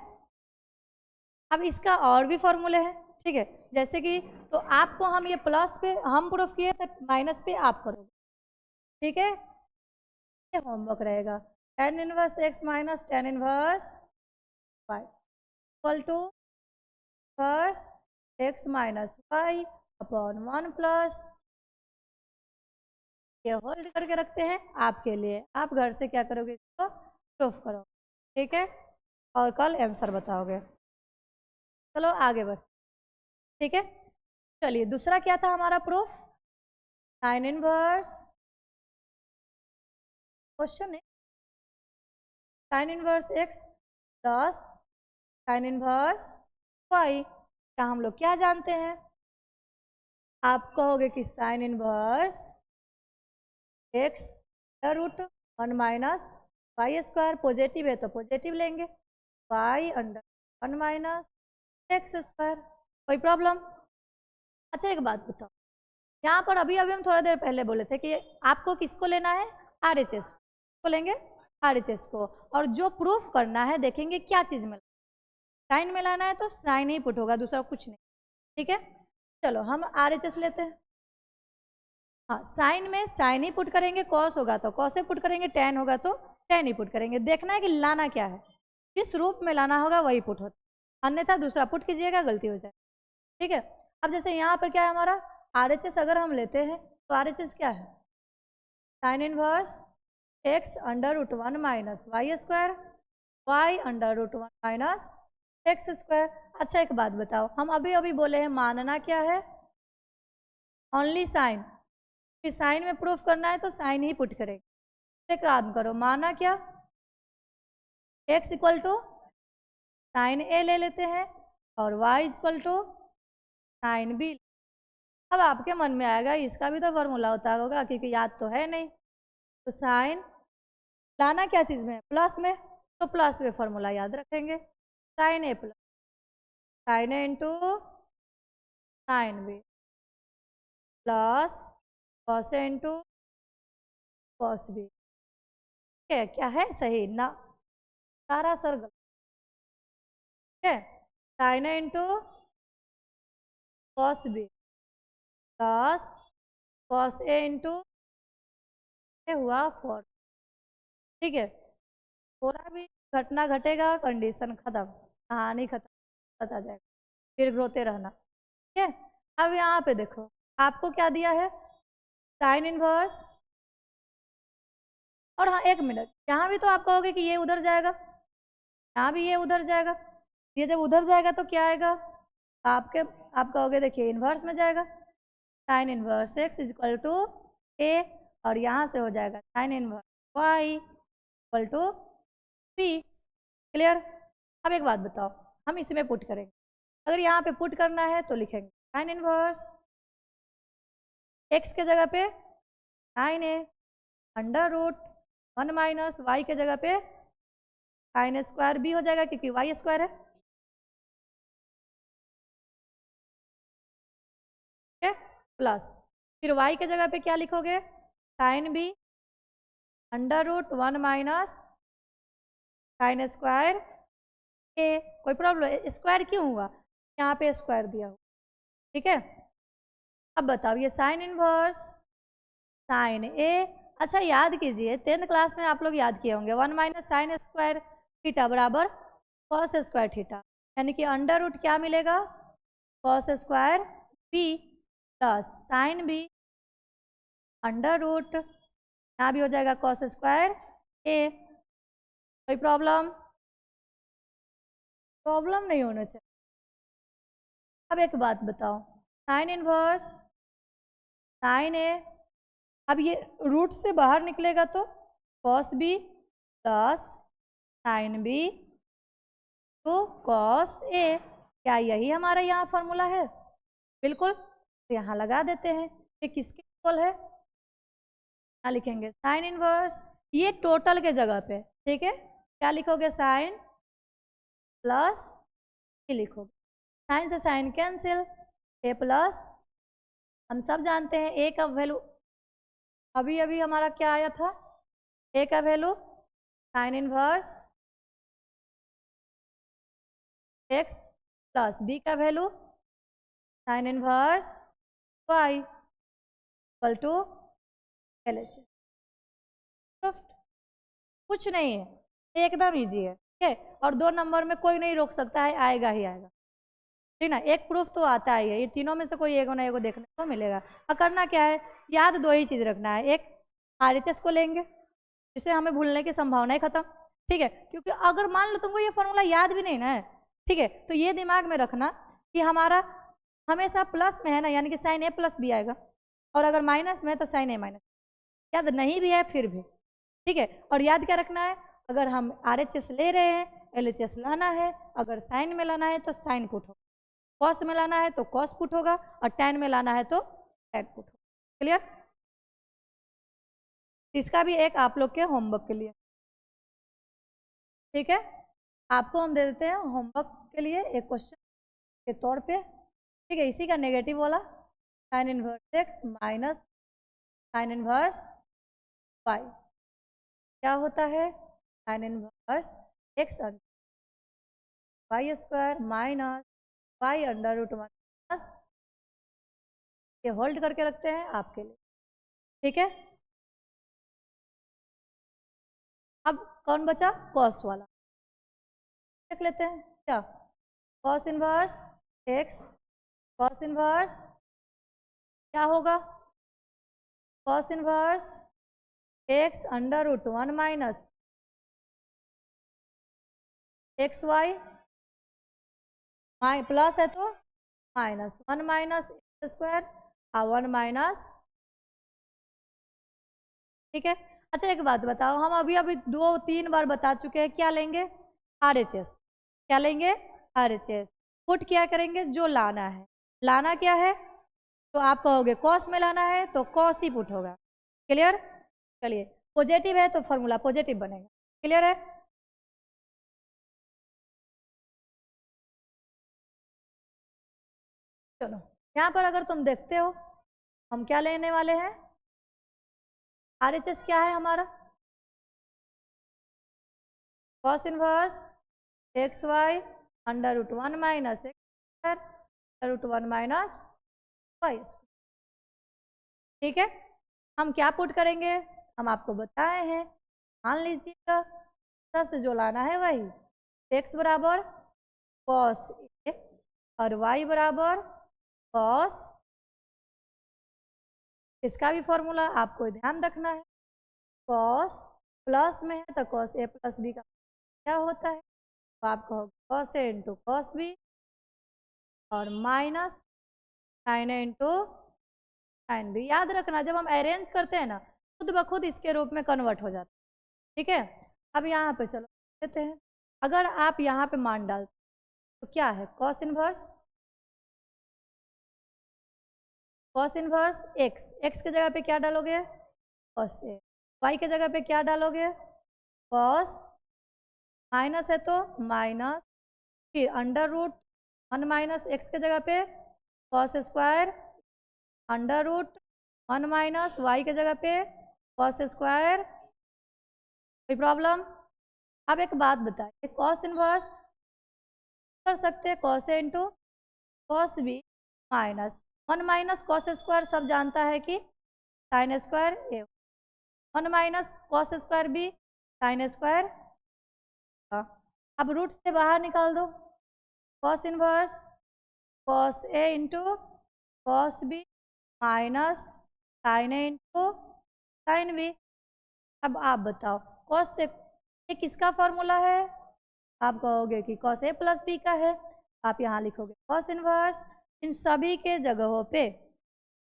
अब इसका और भी फॉर्मूले हैं, ठीक है? जैसे कि तो आपको हम ये प्लस पे हम प्रूफ किए थे, माइनस पे आप करोगे, ठीक है? ये होमवर्क रहेगा। tan inverse x minus tan inverse y equal to inverse x minus y upon 1 plus, ये होल्ड करके रखते हैं आपके लिए, आप घर से क्या करोगे? इसको प्रूफ करो, ठीक है? और कल आंसर बताओगे। चलो आगे बढ़, ठीक है? चलिए दूसरा क्या था हमारा प्रूफ? साइन इनवर्स, क्वेश्चन है sine inverse x plus sine inverse y का हम लोग क्या जानते हैं? आप कहोगे कि sine inverse x root 1 minus Y square, positive है तो पॉजिटिव लेंगे, y under 1 minus x square. कोई प्रॉब्लम? अच्छा एक बात बताओ, यहाँ पर अभी अभी हम थोड़ा देर पहले बोले थे कि आपको किसको लेना है? RHS को लेंगे, RHS को। और जो प्रूफ करना है देखेंगे क्या चीज़ में, साइन में लाना है तो साइन ही पुट होगा, दूसरा कुछ नहीं, ठीक है? चलो हम RHS लेते हैं। हाँ साइन में साइन ही पुट करेंगे, कॉस होगा तो कॉस ही पुट करेंगे, टेन होगा तो टेन ही पुट करेंगे। देखना है कि लाना क्या है, किस रूप में लाना होगा वही पुट होता है, अन्यथा दूसरा पुट कीजिएगा गलती हो जाए, ठीक है? अब जैसे यहाँ पर क्या है हमारा RHS, अगर हम लेते हैं तो RHS क्या है? Sine inverse x under root 1 minus Y square, y under root 1 minus x square. अच्छा एक बात बताओ, हम अभी अभी बोले हैं मानना क्या है? ओनली साइन, कि साइन में प्रूफ करना है तो साइन ही पुट करेंगे। एक काम करो, माना क्या? x equal to sine a ले लेते हैं और y equal to sine b। अब आपके मन में आएगा इसका भी तो फॉर्मूला होता होगा, क्योंकि याद तो है नहीं। तो साइन लाना क्या चीज़ में? प्लस में, तो प्लस में फॉर्मूला याद रखेंगे, sine a plus sine a into sine b plus cos a into cos b। ठीक है? क्या है सही ना? सारा सर्कल, ठीक है? Sine a into cos b plus cos a into हुआ 4, ठीक है? थोड़ा भी घटना घटेगा कंडीशन खत्म, कहानी खत्म, पता जाएगा, फिर रोते रहना, ठीक है? अब यहाँ पे देखो आपको क्या दिया है? साइन इनवर्स, और हाँ एक मिनट, यहाँ भी तो आप कहोगे कि ये उधर जाएगा, यहाँ भी ये उधर जाएगा, ये जब उधर जाएगा तो क्या आएगा? आप कहोगे देखिए इन्वर्स में जाएगा, sine inverse x is equal to a, और यहाँ से हो जाएगा sine inverse y equal to b। Clear? अब एक बात बताओ, हम इसमें पुट करेंगे, अगर यहाँ पे पुट करना है तो लिखेंगे साइन इनवर्स x के जगह पे sine a under root 1 minus y के जगह पे साइन स्क्वायर b हो जाएगा, क्योंकि y स्क्वायर है, ठीक है? प्लस फिर y के जगह पे क्या लिखोगे? Sine b under root 1 minus sine square A, कोई प्रॉब्लम? स्क्वायर क्यों हुआ? यहाँ पे स्क्वायर दिया हुआ, ठीक है। अब बताओ ये साइन इनवर्स साइन ए, अच्छा याद कीजिए 10th क्लास में आप लोग याद किए होंगे 1 माइनस साइन स्क्वायर थीटा बराबर कॉस स्क्वायर थीटा, यानी कि अंडर रूट क्या मिलेगा? Cos square b plus sine b under root, यहाँ भी हो जाएगा कॉस स्क्वायर ए। कोई प्रॉब्लम? प्रॉब्लम नहीं होना चाहिए। अब एक बात बताओ, साइन इनवर्स साइन ए, अब ये रूट से बाहर निकलेगा तो cos B plus sine b तो कॉस ए, क्या यही हमारा यहाँ फॉर्मूला है? बिल्कुल, तो यहाँ लगा देते हैं। ये किसके इक्वल है? क्या लिखेंगे? साइन इनवर्स, ये टोटल के जगह पे, ठीक है, क्या लिखोगे? साइन प्लस ये लिखोगे, साइन से साइन कैंसिल, ए प्लस, हम सब जानते हैं ए का वैल्यू अभी अभी हमारा क्या आया था? ए का value sine inverse x plus B का value sine inverse Y equal to LH। कुछ नहीं है, एकदम इजी है, ठीक है। और 2 नंबर में कोई नहीं रोक सकता है, आएगा ही आएगा, ठीक ना। एक प्रूफ तो आता ही है, ये तीनों में से कोई एक ना एक देखने को मिलेगा। और करना क्या है, याद 2 ही चीज़ रखना है, एक RHS को लेंगे जिससे हमें भूलने की संभावना ही खत्म, ठीक है। क्योंकि अगर मान लो तुमको ये फॉर्मूला याद भी नहीं ना है, ठीक है, तो ये दिमाग में रखना कि हमारा हमेशा प्लस में है ना, यानी कि साइन ए प्लस बी आएगा, और अगर माइनस में है तो साइन ए माइनस, याद नहीं भी है फिर भी, ठीक है। और याद क्या रखना है, अगर हम RHS ले रहे हैं LHS लाना है, अगर साइन में लाना है तो साइन पुट होगा, कॉस में लाना है तो कॉस पुट होगा, और टैन में लाना है तो टैन पुट होगा। क्लियर? इसका भी एक आप लोग के होमवर्क के लिए, ठीक है, आपको हम दे देते हैं होमवर्क के लिए एक क्वेश्चन के तौर पे, ठीक है। इसी का नेगेटिव वाला sine inverse x minus sine inverse y क्या होता है? Sine inverse x y square minus y under root minus, ये होल्ड करके रखते हैं आपके लिए, ठीक है। अब कौन बचा? कॉस वाला देख लेते हैं क्या, cos inverse x, cos inverse क्या होगा? Cos inverse x under root 1 minus x y, plus है तो माइनस 1 माइनस एक्स स्क्वायर और 1 माइनस, ठीक है। अच्छा एक बात बताओ, हम अभी अभी 2-3 बार बता चुके हैं, क्या लेंगे? RHS, क्या लेंगे? RHS, पुट क्या करेंगे? जो लाना है, लाना क्या है? तो आप कहोगे कॉस में लाना है तो कॉस ही पुट होगा, क्लियर। चलिए पॉजिटिव है तो फॉर्मूला पॉजिटिव बनेगा, क्लियर है। चलो यहाँ पर अगर तुम देखते हो हम क्या लेने वाले हैं, RHS क्या है हमारा? Cos inverse x y under root 1 minus x under root 1 minus y, ठीक है। हम क्या पुट करेंगे? हम आपको बताए हैं, मान लीजिएगा से जो लाना है वही, एक्स बराबर कॉस ए और वाई बराबर कॉस, इसका भी फॉर्मूला आपको ध्यान रखना है, कॉस प्लस में है तो कॉस ए प्लस बी का क्या होता है, तो आप कहोगे cos A into cos B और minus sine A into sine B. याद रखना जब हम अरेंज करते हैं ना खुद ब खुद इसके रूप में कन्वर्ट हो जाता है, ठीक है। अब यहाँ पे चलो देते हैं, अगर आप यहाँ पे मान डालते तो क्या है? कॉस इनवर्स एक्स, एक्स के जगह पे क्या डालोगे? कॉस ए, वाई के जगह पे क्या डालोगे? कॉस, माइनस है तो माइनस, फिर अंडर रूट 1 माइनस एक्स के जगह पे cos square under root 1 minus y के जगह पे कॉस स्क्वायर, कोई प्रॉब्लम? अब एक बात बताइए, कॉस इनवर्स कर सकते हैं cos A into cos B minus 1 minus cos square सब जानता है कि sine square A, 1 minus cos square B sine square. अब रूट से बाहर निकाल दो, cos inverse cos A into cos B minus sine A into sine B. अब आप बताओ कॉस से ये किसका फॉर्मूला है? आप कहोगे कि कॉस ए प्लस बी का है। आप यहाँ लिखोगे कॉस इनवर्स इन सभी के जगहों पे,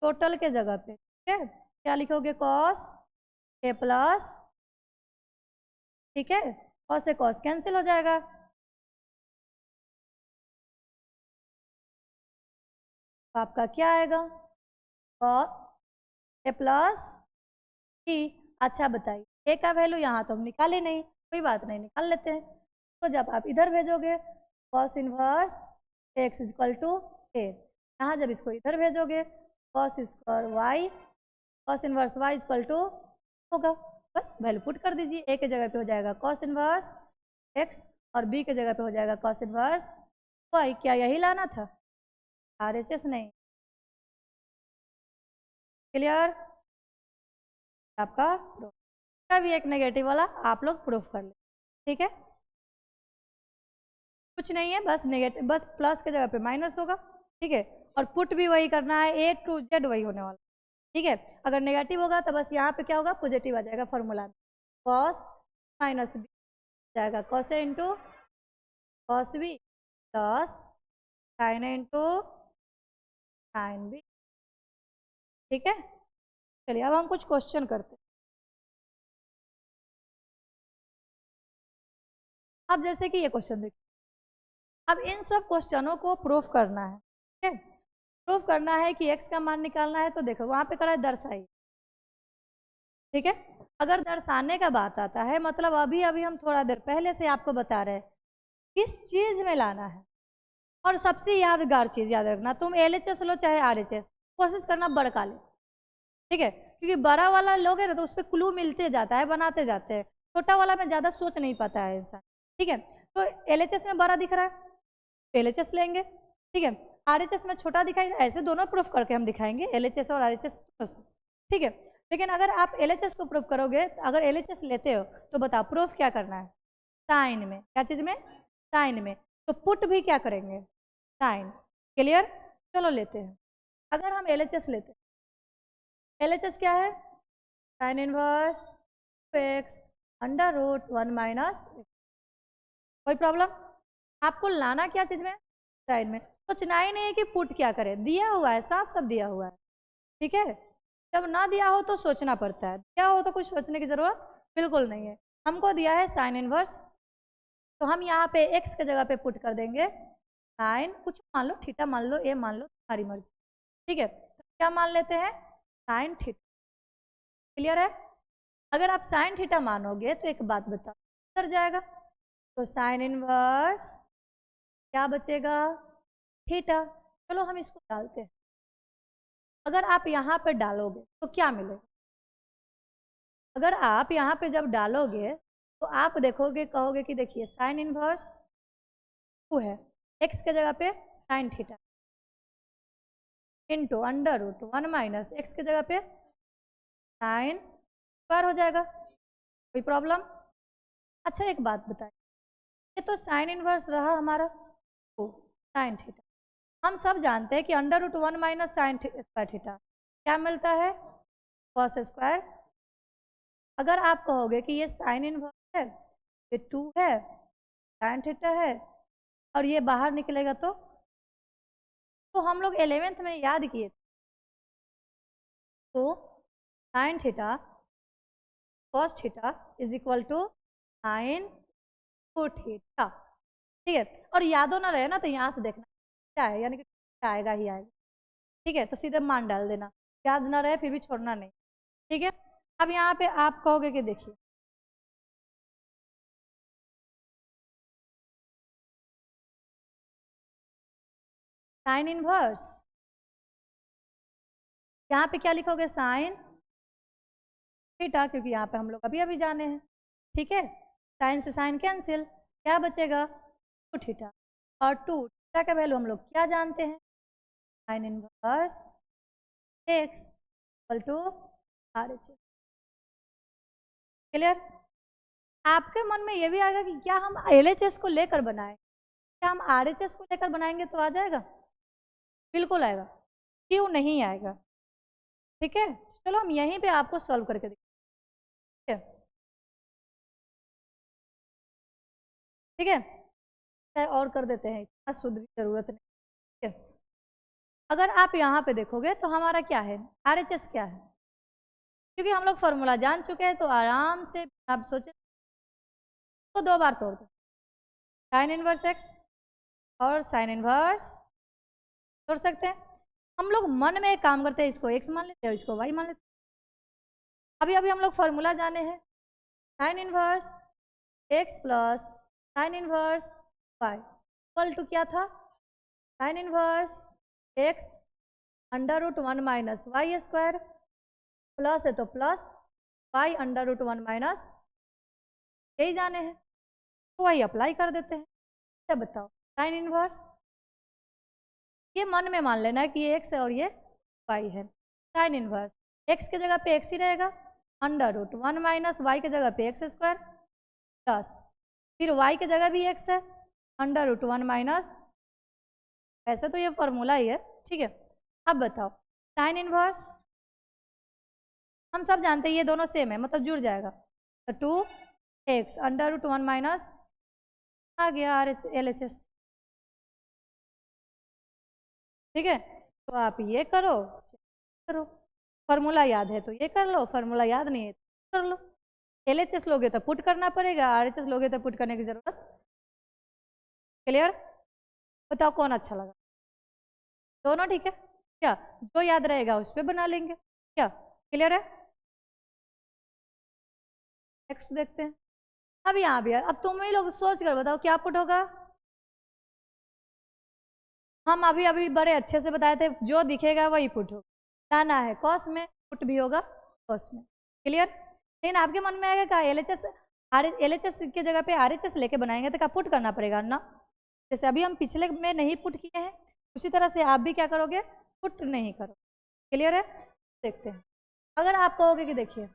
टोटल के जगह पे, ठीक है, क्या लिखोगे? कॉस ए प्लस, ठीक है, कॉस से कॉस कैंसिल हो जाएगा, तो आपका क्या आएगा? Cos A plus B. अच्छा बताइए, ए का वैल्यू यहाँ तो हम निकाले नहीं, कोई बात नहीं, निकाल लेते हैं। तो जब आप इधर भेजोगे cos inverse x equal to A, यहाँ जब इसको इधर भेजोगे cos square y, cos inverse Y equal to होगा, बस वैल्यू पुट कर दीजिए। ए के जगह पे हो जाएगा कॉस इनवर्स एक्स और बी के जगह पे हो जाएगा कॉस इनवर्स वाई। क्या यही लाना था? RHS नहीं। क्लियर? आपका प्रूफ का भी एक नेगेटिव वाला आप लोग प्रूफ कर ले, ठीक है, कुछ नहीं है, बस नेगेटिव, बस प्लस के जगह पे माइनस होगा, ठीक है, और पुट भी वही करना है, A to Z वही होने वाला, ठीक है। अगर नेगेटिव होगा तो बस यहाँ पे क्या होगा? पॉजिटिव आ जाएगा फॉर्मूला में, कॉस माइनस बी जाएगा cos A into cos B plus sine A into sine B, ठीक है। चलिए अब हम कुछ क्वेश्चन करते हैं। अब जैसे कि ये क्वेश्चन देखिए, अब इन सब क्वेश्चनों को प्रूफ करना है, ठीक है, प्रूफ करना है कि x का मान निकालना है। तो देखो वहां पे करा है दर्शाई, ठीक है। अगर दर्शाने का बात आता है, मतलब अभी अभी हम थोड़ा देर पहले से आपको बता रहे हैं किस चीज में लाना है। और सबसे यादगार चीज याद रखना, तुम LHS लो चाहे RHS, कोशिश करना बड़का ले, ठीक है, क्योंकि बड़ा वाला लोगे ना तो उस पर क्लू मिलते जाता है, बनाते जाते हैं, छोटा वाला में ज्यादा सोच नहीं पाता है इंसान, ठीक है। तो LHS में बड़ा दिख रहा है, LHS लेंगे, ठीक है, RHS में छोटा दिखाई, ऐसे दोनों प्रूफ करके हम दिखाएंगे, LHS और RHS, ठीक है। लेकिन अगर आप LHS को प्रूफ करोगे, अगर LHS लेते हो तो बताओ प्रूफ क्या करना है? साइन में, क्या चीज में? साइन में। तो पुट भी क्या करेंगे? साइन। क्लियर? चलो लेते हैं, अगर हम LHS लेते हैं, LHS क्या है? Sine inverse x under root 1 minus, कोई प्रॉब्लम? आपको लाना क्या चीज में? साइन में। सोचना ही नहीं है कि पुट क्या करें, दिया हुआ है, साफ सब दिया हुआ है, ठीक है। जब ना दिया हो तो सोचना पड़ता है, दिया हो तो कुछ सोचने की जरूरत बिल्कुल नहीं है। हमको दिया है साइन इनवर्स, तो हम यहाँ पे x के जगह पे पुट कर देंगे साइन, कुछ मान लो, थीटा मान लो, ए मान लो, तुम्हारी मर्जी, ठीक है। तो क्या मान लेते हैं? Sine theta. क्लियर है? अगर आप साइन थीटा मानोगे तो एक बात बताओ, कर जाएगा, तो साइन इनवर्स क्या बचेगा? थीटा। चलो हम इसको डालते हैं, अगर आप यहाँ पे डालोगे तो क्या मिलेगा? अगर आप यहाँ पे जब डालोगे तो आप देखोगे, कहोगे कि देखिए साइन इनवर्स 2 है, x के जगह पे sine theta into under root 1 minus x के जगह पे साइन स्क्वायर हो जाएगा, कोई प्रॉब्लम? अच्छा एक बात बताइए, ये तो साइन इनवर्स रहा हमारा 2 साइन थीटा, हम सब जानते हैं कि under root 1 minus sine square theta क्या मिलता है? Cos square. अगर आप कहोगे कि ये साइन इनवर्स है, ये 2 है, साइन थीटा है, और ये बाहर निकलेगा तो हम लोग 11th में याद किए, तो sine theta cos theta is equal to sine two theta, ठीक है। और यादों ना रहे ना तो यहाँ से देखना क्या है, यानी कि आएगा ही आएगा, ठीक है, तो सीधे मान डाल देना, याद ना रहे फिर भी छोड़ना नहीं, ठीक है। अब यहाँ पे आप कहोगे कि देखिए साइन इनवर्स, यहाँ पे क्या लिखोगे? साइन थीटा, क्योंकि यहाँ पे हम लोग अभी अभी जाने हैं, ठीक है। साइन से साइन कैंसिल, क्या बचेगा? Two theta. और 2 थीटा का वैल्यू हम लोग क्या जानते हैं, sine inverse x equal to RHS। Clear? आपके मन में ये भी आएगा कि क्या हम LHS को लेकर बनाएं, क्या हम RHS को लेकर बनाएंगे तो आ जाएगा? बिल्कुल आएगा, क्यों नहीं आएगा? ठीक है, चलो हम यहीं पे आपको सॉल्व करके देखते हैं। ठीक है, चाहे और कर देते हैं, इतना शुद्ध भी जरूरत नहीं। ठीक है, अगर आप यहाँ पे देखोगे तो हमारा क्या है, RHS क्या है, क्योंकि हम लोग फॉर्मूला जान चुके हैं तो आराम से आप सोचे तो 2 बार तोड़ दो, साइन इनवर्स एक्स और साइन इनवर्स तोड़ सकते हैं। हम लोग मन में एक काम करते हैं, इसको एक्स मान लेते हैं, इसको वाई मान लेते हैं। अभी अभी हम लोग फॉर्मूला जाने हैं, sine inverse x plus sine inverse Y equal to क्या था, sine inverse x √1 minus Y square, plus है तो प्लस वाई √1 माइनस, यही जाने हैं तो वही अप्लाई कर देते हैं। क्या बताओ, साइन इनवर्स ये मन में मान लेना है कि ये एक्स है और ये वाई है। साइन इनवर्स एक्स के जगह पे एक्स ही रहेगा, √1 माइनस वाई के जगह पे एक्स स्क्वायर प्लस फिर वाई के जगह भी एक्स है, √1 माइनस, ऐसे तो ये फॉर्मूला ही है। ठीक है, अब बताओ साइन इनवर्स, हम सब जानते हैं ये दोनों सेम है, मतलब जुड़ जाएगा, तो 2x √1 माइनस आ गया LHS। ठीक है, तो आप ये करो फॉर्मूला याद है तो ये कर लो, फॉर्मूला याद नहीं है तो कर लो। LHS लोगे तो पुट करना पड़ेगा, RHS लोगे तो पुट करने की जरूरत। क्लियर? बताओ कौन अच्छा लगा, दोनों ठीक है क्या, जो याद रहेगा उस पर बना लेंगे क्या? क्लियर है? नेक्स्ट देखते हैं। अब यहाँ भी अब तुम ही लोग सोच कर बताओ क्या पुट होगा। हम अभी अभी बड़े अच्छे से बताए थे, जो दिखेगा वही पुट होगा, लाना है कॉस में पुट भी होगा कॉस में। क्लियर? लेकिन आपके मन में आएगा क्या LHS की जगह पे RHS लेके बनाएंगे तो क्या पुट करना पड़ेगा ना, जैसे अभी हम पिछले में नहीं पुट किए हैं उसी तरह से आप भी क्या करोगे, पुट नहीं करो। क्लियर है? देखते हैं, अगर आप कहोगे कि देखिए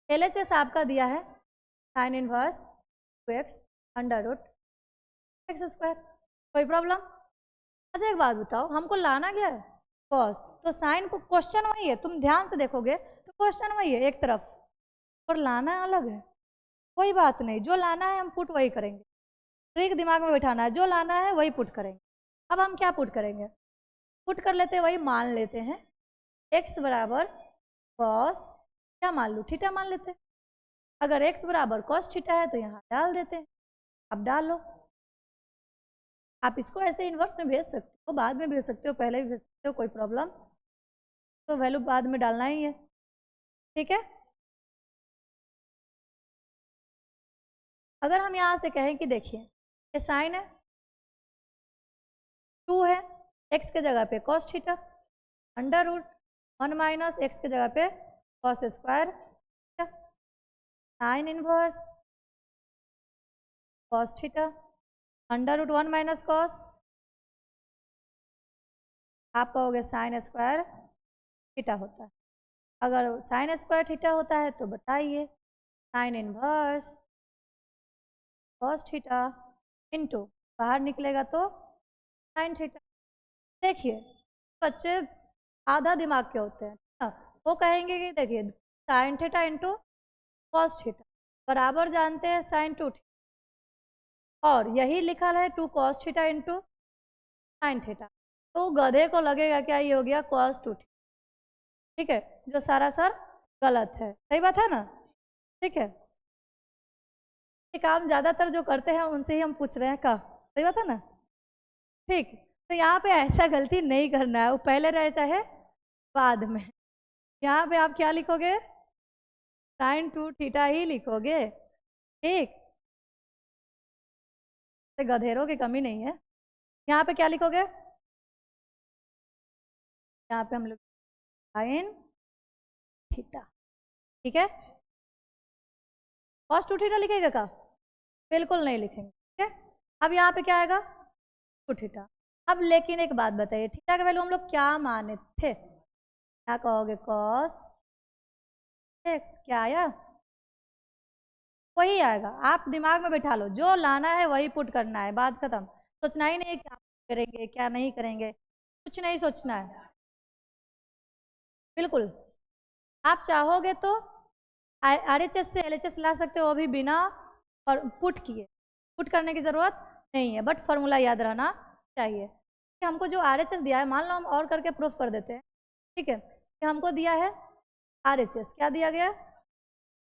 LHS आपका दिया है साइन इनवर्स 2x √x², कोई प्रॉब्लम? अच्छा एक बात बताओ, हमको लाना क्या है, कॉस, तो साइन को क्वेश्चन वही है, तुम ध्यान से देखोगे तो क्वेश्चन वही है एक तरफ, और लाना अलग है। कोई बात नहीं, जो लाना है हम पुट वही करेंगे, ट्रिक दिमाग में बैठाना है, जो लाना है वही पुट करेंगे। अब हम क्या पुट करेंगे, पुट कर लेते हैं, वही मान लेते हैं x बराबर कॉस, क्या मान लूँ, थीटा मान लेते हैं। अगर x बराबर कॉस थीटा है तो यहाँ डाल देते हैं, अब डाल लो। आप इसको ऐसे इन्वर्स में भेज सकते हो, बाद में भेज सकते हो, पहले भी भेज सकते हो, कोई प्रॉब्लम, तो वैल्यू बाद में डालना ही है। ठीक है, अगर हम यहाँ से कहें कि देखिए ये साइन है, 2 है, x के जगह पे कॉस थीटा, √1 माइनस x के जगह पे cos square, sine inverse cos theta √1 minus cos, आप कहोगे साइन स्क्वायर थीटा होता है। अगर साइन स्क्वायर थीटा होता है तो बताइए sine inverse cos theta into बाहर निकलेगा तो साइन थीटा। देखिए बच्चे आधा दिमाग के होते हैं, वो कहेंगे कि देखिए sign theta into cos theta बराबर जानते हैं साइन 2 थीटा, और यही लिखा है 2 cos theta into sine theta, तो गधे को लगेगा क्या ये हो गया कॉस 2 थीटा। ठीक है, जो सारा सर गलत है, सही बात है ना? ठीक है, ये काम ज़्यादातर जो करते हैं उनसे ही हम पूछ रहे हैं का, सही बात है ना? ठीक, तो यहाँ पे ऐसा गलती नहीं करना है, वो पहले रहे चाहे बाद में। यहाँ पे आप क्या लिखोगे, साइन 2 थीटा ही लिखोगे। ठीक, तो गधेरों की कमी नहीं है। यहाँ पे क्या लिखोगे, यहाँ पे हम लोग साइन थीटा, ठीक है, कॉस 2 थीटा लिखेगा का, बिल्कुल नहीं लिखेंगे। ठीक है, अब यहाँ पे क्या आएगा, टू थीटा। अब लेकिन एक बात बताइए, थीटा का वैल्यू हम लोग क्या माने थे? क्या कहोगे? Cos x. क्या आया? वही आएगा। आप दिमाग में बैठा लो, जो लाना है वही पुट करना है, बात खत्म। सोचना ही नहीं है क्या करेंगे क्या नहीं करेंगे, कुछ नहीं सोचना है बिल्कुल। आप चाहोगे तो RHS से LHS ला सकते हो, वो भी बिना और पुट किए। पुट करने की जरूरत नहीं है, बट फॉर्मूला याद रहना चाहिए कि हमको जो RHS दिया है, मान लो हम और करके प्रूफ कर देते हैं, ठीक है, कि हमको दिया है RHS। क्या दिया गया?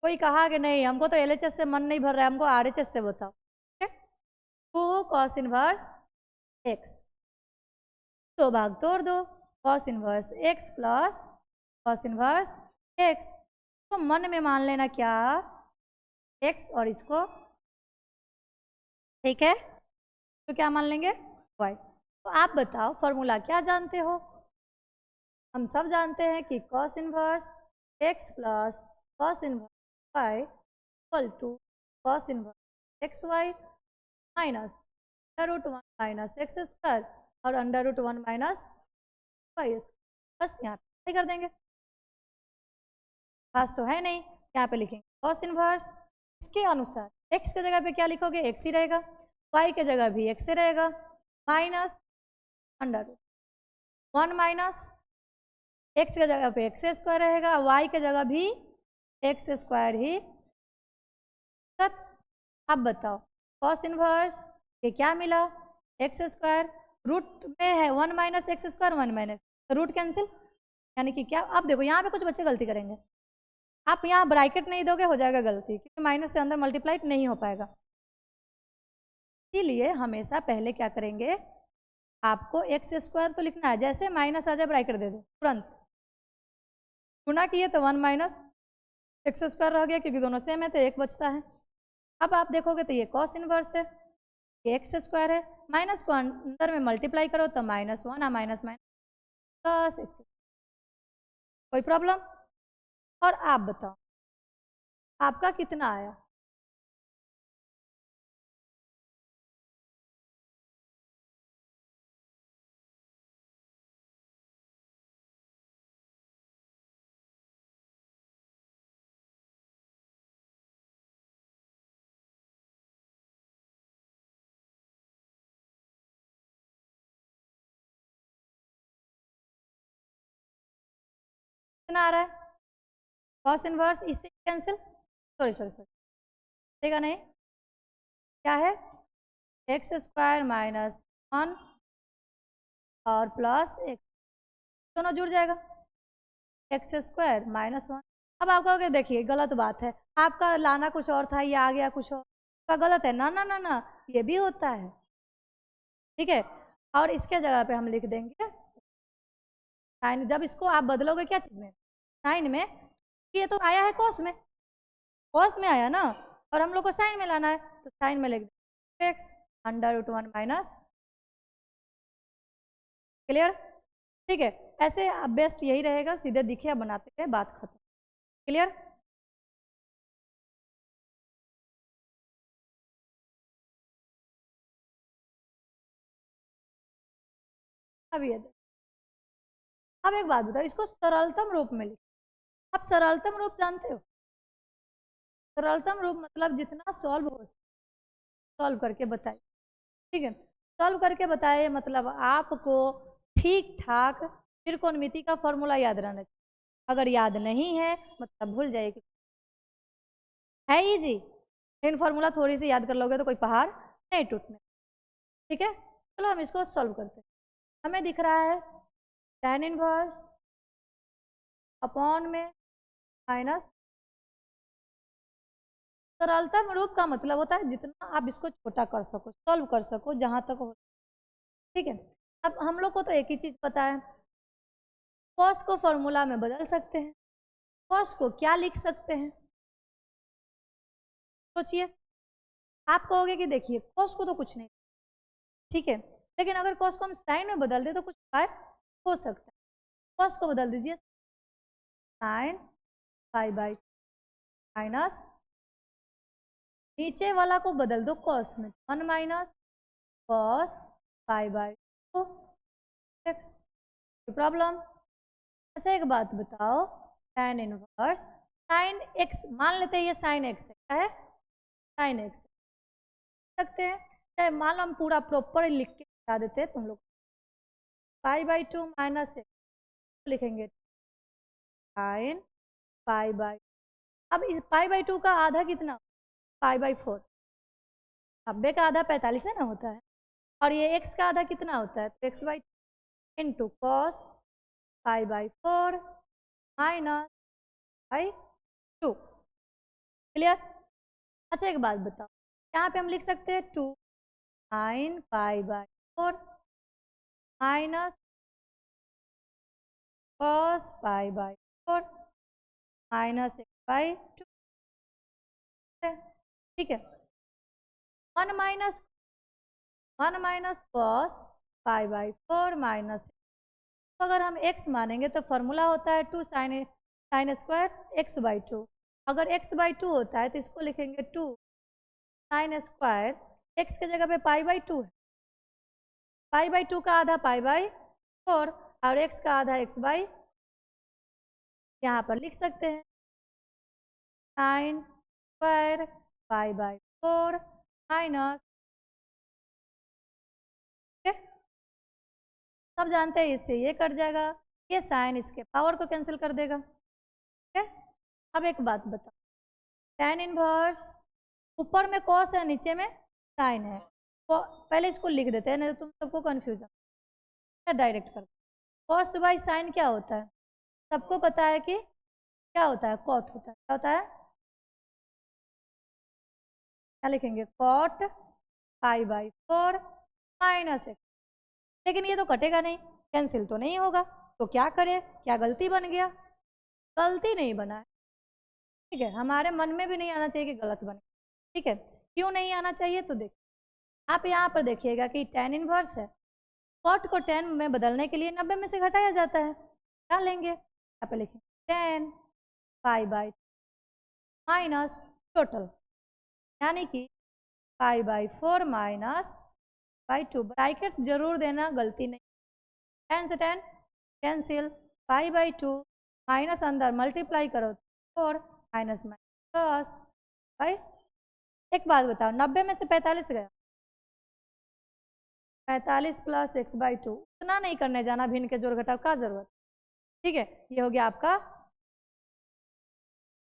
कोई कहा कि नहीं हमको तो LHS से मन नहीं भर रहा है, हमको RHS से बताओ, ठीक है। 2 cos इनवर्स x, दो भाग तोड़ दो, cos inverse x plus cos inverse x। तो मन में मान लेना क्या? x, और इसको, ठीक है, तो क्या मान लेंगे? y। तो आप बताओ फॉर्मूला क्या जानते हो? हम सब जानते हैं कि cos inverse x plus cos inverse y equal to cos inverse x y minus √1 minus x square और √1 माइनस वाई स्क्वायर। बस यहाँ पे कर देंगे, खास तो है नहीं। यहाँ पे लिखेंगे cos इनवर्स, इसके अनुसार x के जगह पे क्या लिखोगे? x ही रहेगा, y के जगह भी x ही रहेगा, माइनस √1 माइनस x के जगह पे एक्स स्क्वायर रहेगा, y के जगह भी एक्स स्क्वायर ही। अब बताओ cos इनवर्स ये क्या मिला? एक्स स्क्वायर, रूट में है 1 minus x square, 1 minus, root cancel, यानी कि क्या? अब देखो यहाँ पे कुछ बच्चे गलती करेंगे, आप यहाँ ब्रैकेट नहीं दोगे, हो जाएगा गलती, क्योंकि माइनस से अंदर मल्टीप्लाई नहीं हो पाएगा। इसीलिए हमेशा पहले क्या करेंगे, आपको एक्स स्क्वायर तो लिखना है, जैसे माइनस आ जाए ब्रैकेट दे दो तुरंत। गुना किए तो 1 माइनस एक्स स्क्वायर रह गया, क्योंकि दोनों सेम है तो एक बचता है। अब आप देखोगे तो ये cos इनवर्स है, ये एक्स स्क्वायर है, माइनस को अंदर में मल्टीप्लाई करो तो -1 माइनस माइनस प्लस एक्स। कोई प्रॉब्लम? और आप बताओ आपका कितना आया? कितना आ रहा है? cos इनवर्स इससे कैंसिल, सॉरी सॉरी सॉरी, देगा नहीं, क्या है? एक्स स्क्वायर माइनस 1 और प्लस एक्स, दोनों जुड़ जाएगा, एक्स स्क्वायर -1। अब आप कहोगे देखिए गलत बात है, आपका लाना कुछ और था, ये आ गया कुछ और, का गलत है ना ना ना ना, ये भी होता है, ठीक है। और इसके जगह पे हम लिख देंगे साइन। जब इसको आप बदलोगे क्या चीज में? साइन में। ये तो आया है कॉस में, कॉस में आया ना, और हम लोग को साइन में लाना है, तो साइन में लिख देंगे एक्स √1 माइनस। क्लियर? ठीक है, ऐसे बेस्ट यही रहेगा, सीधे दिखे या बनाते हैं, बात खत्म। क्लियर? अब ये अब एक बात बताओ, इसको सरलतम रूप में लिखो। आप सरलतम रूप जानते हो? सरलतम रूप मतलब जितना सॉल्व हो सॉल्व करके बताइए, ठीक है। सॉल्व करके बताए मतलब आपको ठीक ठाक त्रिकोणमिति का फॉर्मूला याद रहना चाहिए। अगर याद नहीं है मतलब भूल जाइए, है इजी, लेकिन फॉर्मूला थोड़ी सी याद कर लोगे तो कोई पहाड़ नहीं टूटने, ठीक है। चलो हम इसको सॉल्व करते हैं। हमें दिख रहा है tan इनवर्स अपॉन में माइनस, सरलतम रूप का मतलब होता है जितना आप इसको छोटा कर सको, सॉल्व कर सको जहां तक हो, ठीक है। अब हम लोग को तो एक ही चीज पता है, कॉस को फॉर्मूला में बदल सकते हैं। कॉस को क्या लिख सकते हैं? सोचिए। आप कहोगे कि देखिए कॉस को तो कुछ नहीं, ठीक है, लेकिन अगर कॉस को हम साइन में बदल दे तो कुछ उपाय हो सकता है। कॉस को बदल दीजिए साइन पाई/2 माइनस, नीचे वाला को बदल दो कॉस में, 1 minus cos pi by 2 x. कोई प्रॉब्लम? अच्छा एक बात बताओ, tan इनवर्स साइन एक्स, मान लेते हैं ये साइन एक्स है, क्या है? साइन एक्स सकते हैं, चाहे मान लो हम पूरा प्रॉपर लिख के बता देते हैं तुम लोग। पाई बाई 2 माइनस एक्स लिखेंगे साइन पाई बाई। अब इस पाई बाई 2 का आधा कितना? पाई बाई 4। 90 का आधा 45 है ना होता है, और ये x का आधा कितना होता है? तो x by into cos pi by 4 minus by 2। Clear? अच्छा एक बात बताओ, यहाँ पे हम लिख सकते हैं 2 sine pi by 4 minus cos pi by 4 minus x by 2। ठीक है, 1 minus cos pi by 4 minus, तो अगर हम x मानेंगे तो फॉर्मूला होता है 2 साइन स्क्वायर एक्स बाई 2। अगर x बाई 2 होता है तो इसको लिखेंगे 2 साइन स्क्वायर, x के जगह पे पाई बाई 2 है, पाई बाई 2 का आधा पाई बाई 4 और x का आधा x बाई, यहाँ पर लिख सकते हैं sine square pi by 4 minus, सब जानते हैं इससे ये कट जाएगा, ये साइन इसके पावर को कैंसिल कर देगा। ठीक है, अब एक बात बताओ, tan इनवर्स ऊपर में कॉस है नीचे में साइन है, तो पहले इसको लिख देते हैं, नहीं तो तुम सबको कन्फ्यूजन डायरेक्ट कर। कॉस बाई साइन क्या होता है? सबको पता है कि क्या होता है? कॉट होता है। क्या होता है? क्या लिखेंगे? Cot pi by 4 minus x. लेकिन ये तो कटेगा नहीं, कैंसिल तो नहीं होगा, तो क्या करें? क्या गलती बन गया? गलती नहीं बना है, ठीक है, हमारे मन में भी नहीं आना चाहिए कि गलत बने। ठीक है, क्यों नहीं आना चाहिए? तो देखिए आप यहाँ पर देखिएगा कि tan इनवर्स है, कॉट को tan में बदलने के लिए 90 में से घटाया जाता है, क्या लेंगे? यहाँ पे लिखेंगे tan pi by minus total, यानी कि पाई बाई 4 माइनस बाई 2। ब्रैकेट जरूर देना, गलती नहीं। tan से tan cancel, pi by 2 minus अंदर मल्टीप्लाई करो 4 माइनस माइनस बाई। एक बात बताओ, 90 में से 45 गया, 45 प्लस एक्स बाई 2, इतना नहीं करने जाना भिन्न के जोड़ घटाव का जरूरत। ठीक है, ये हो गया आपका।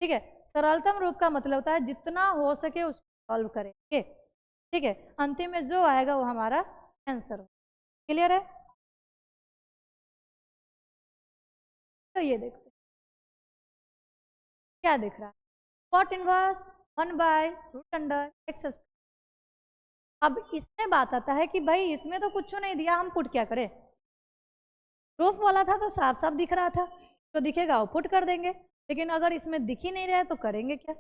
ठीक है, सरलतम रूप का मतलब होता है जितना हो सके उसको सॉल्व करेंगे। ठीक है, अंतिम में जो आएगा वो हमारा आंसर हो। क्लियर है? तो ये देखते हैं क्या दिख रहा है, cot inverse 1 by root under x square. अब इसमें बात आता है कि भाई इसमें तो कुछ नहीं दिया, हम पुट क्या करें? प्रूफ वाला था तो साफ साफ दिख रहा था, तो दिखेगा वो पुट कर देंगे, लेकिन अगर इसमें दिख ही नहीं रहा है तो करेंगे क्या?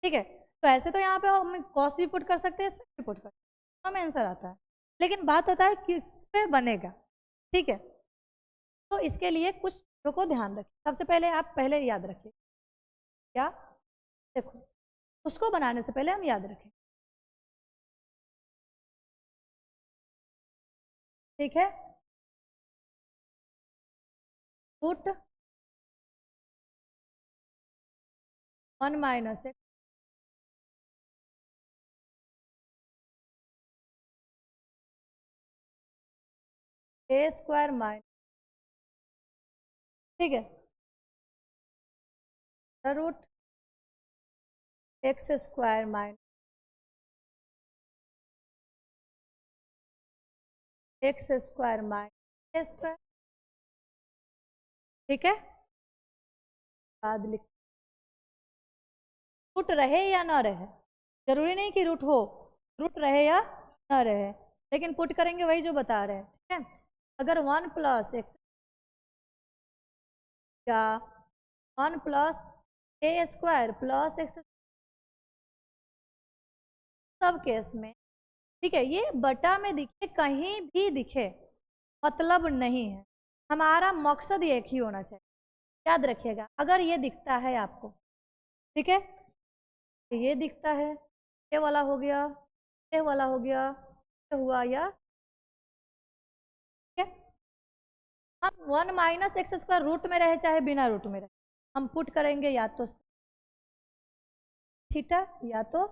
ठीक है, तो ऐसे तो यहाँ पे हम कॉस्ट भी पुट कर सकते हैं, भी पुट कर सकते हैं, हमें आंसर आता है, लेकिन बात आता है किस पे बनेगा। ठीक है, तो इसके लिए कुछ चीज़ों को ध्यान रखिए। सबसे पहले आप पहले याद रखिए क्या, देखो उसको बनाने से पहले हम याद रखें। ठीक है, put 1 minus x A square minus, ठीक है, root x square minus x square minus A square. ठीक है, बाद लिख, रूट रहे या ना रहे, जरूरी नहीं कि रूट हो, रूट रहे या ना रहे, लेकिन पुट करेंगे वही जो बता रहे हैं। ठीक है, अगर 1 प्लस एक्स या 1 प्लस ए स्क्वायर प्लस एक्स, सब केस में, ठीक है, ये बटा में दिखे कहीं भी दिखे मतलब नहीं है, हमारा मकसद एक ही होना चाहिए। याद रखिएगा, अगर ये दिखता है आपको, ठीक है, ये दिखता है, ये वाला हो गया, ये वाला हो गया, ये हुआ या हम 1 माइनस एक्स स्क्वायर रूट में रहे चाहे बिना रूट में रहे, हम पुट करेंगे या तो थीटा या तो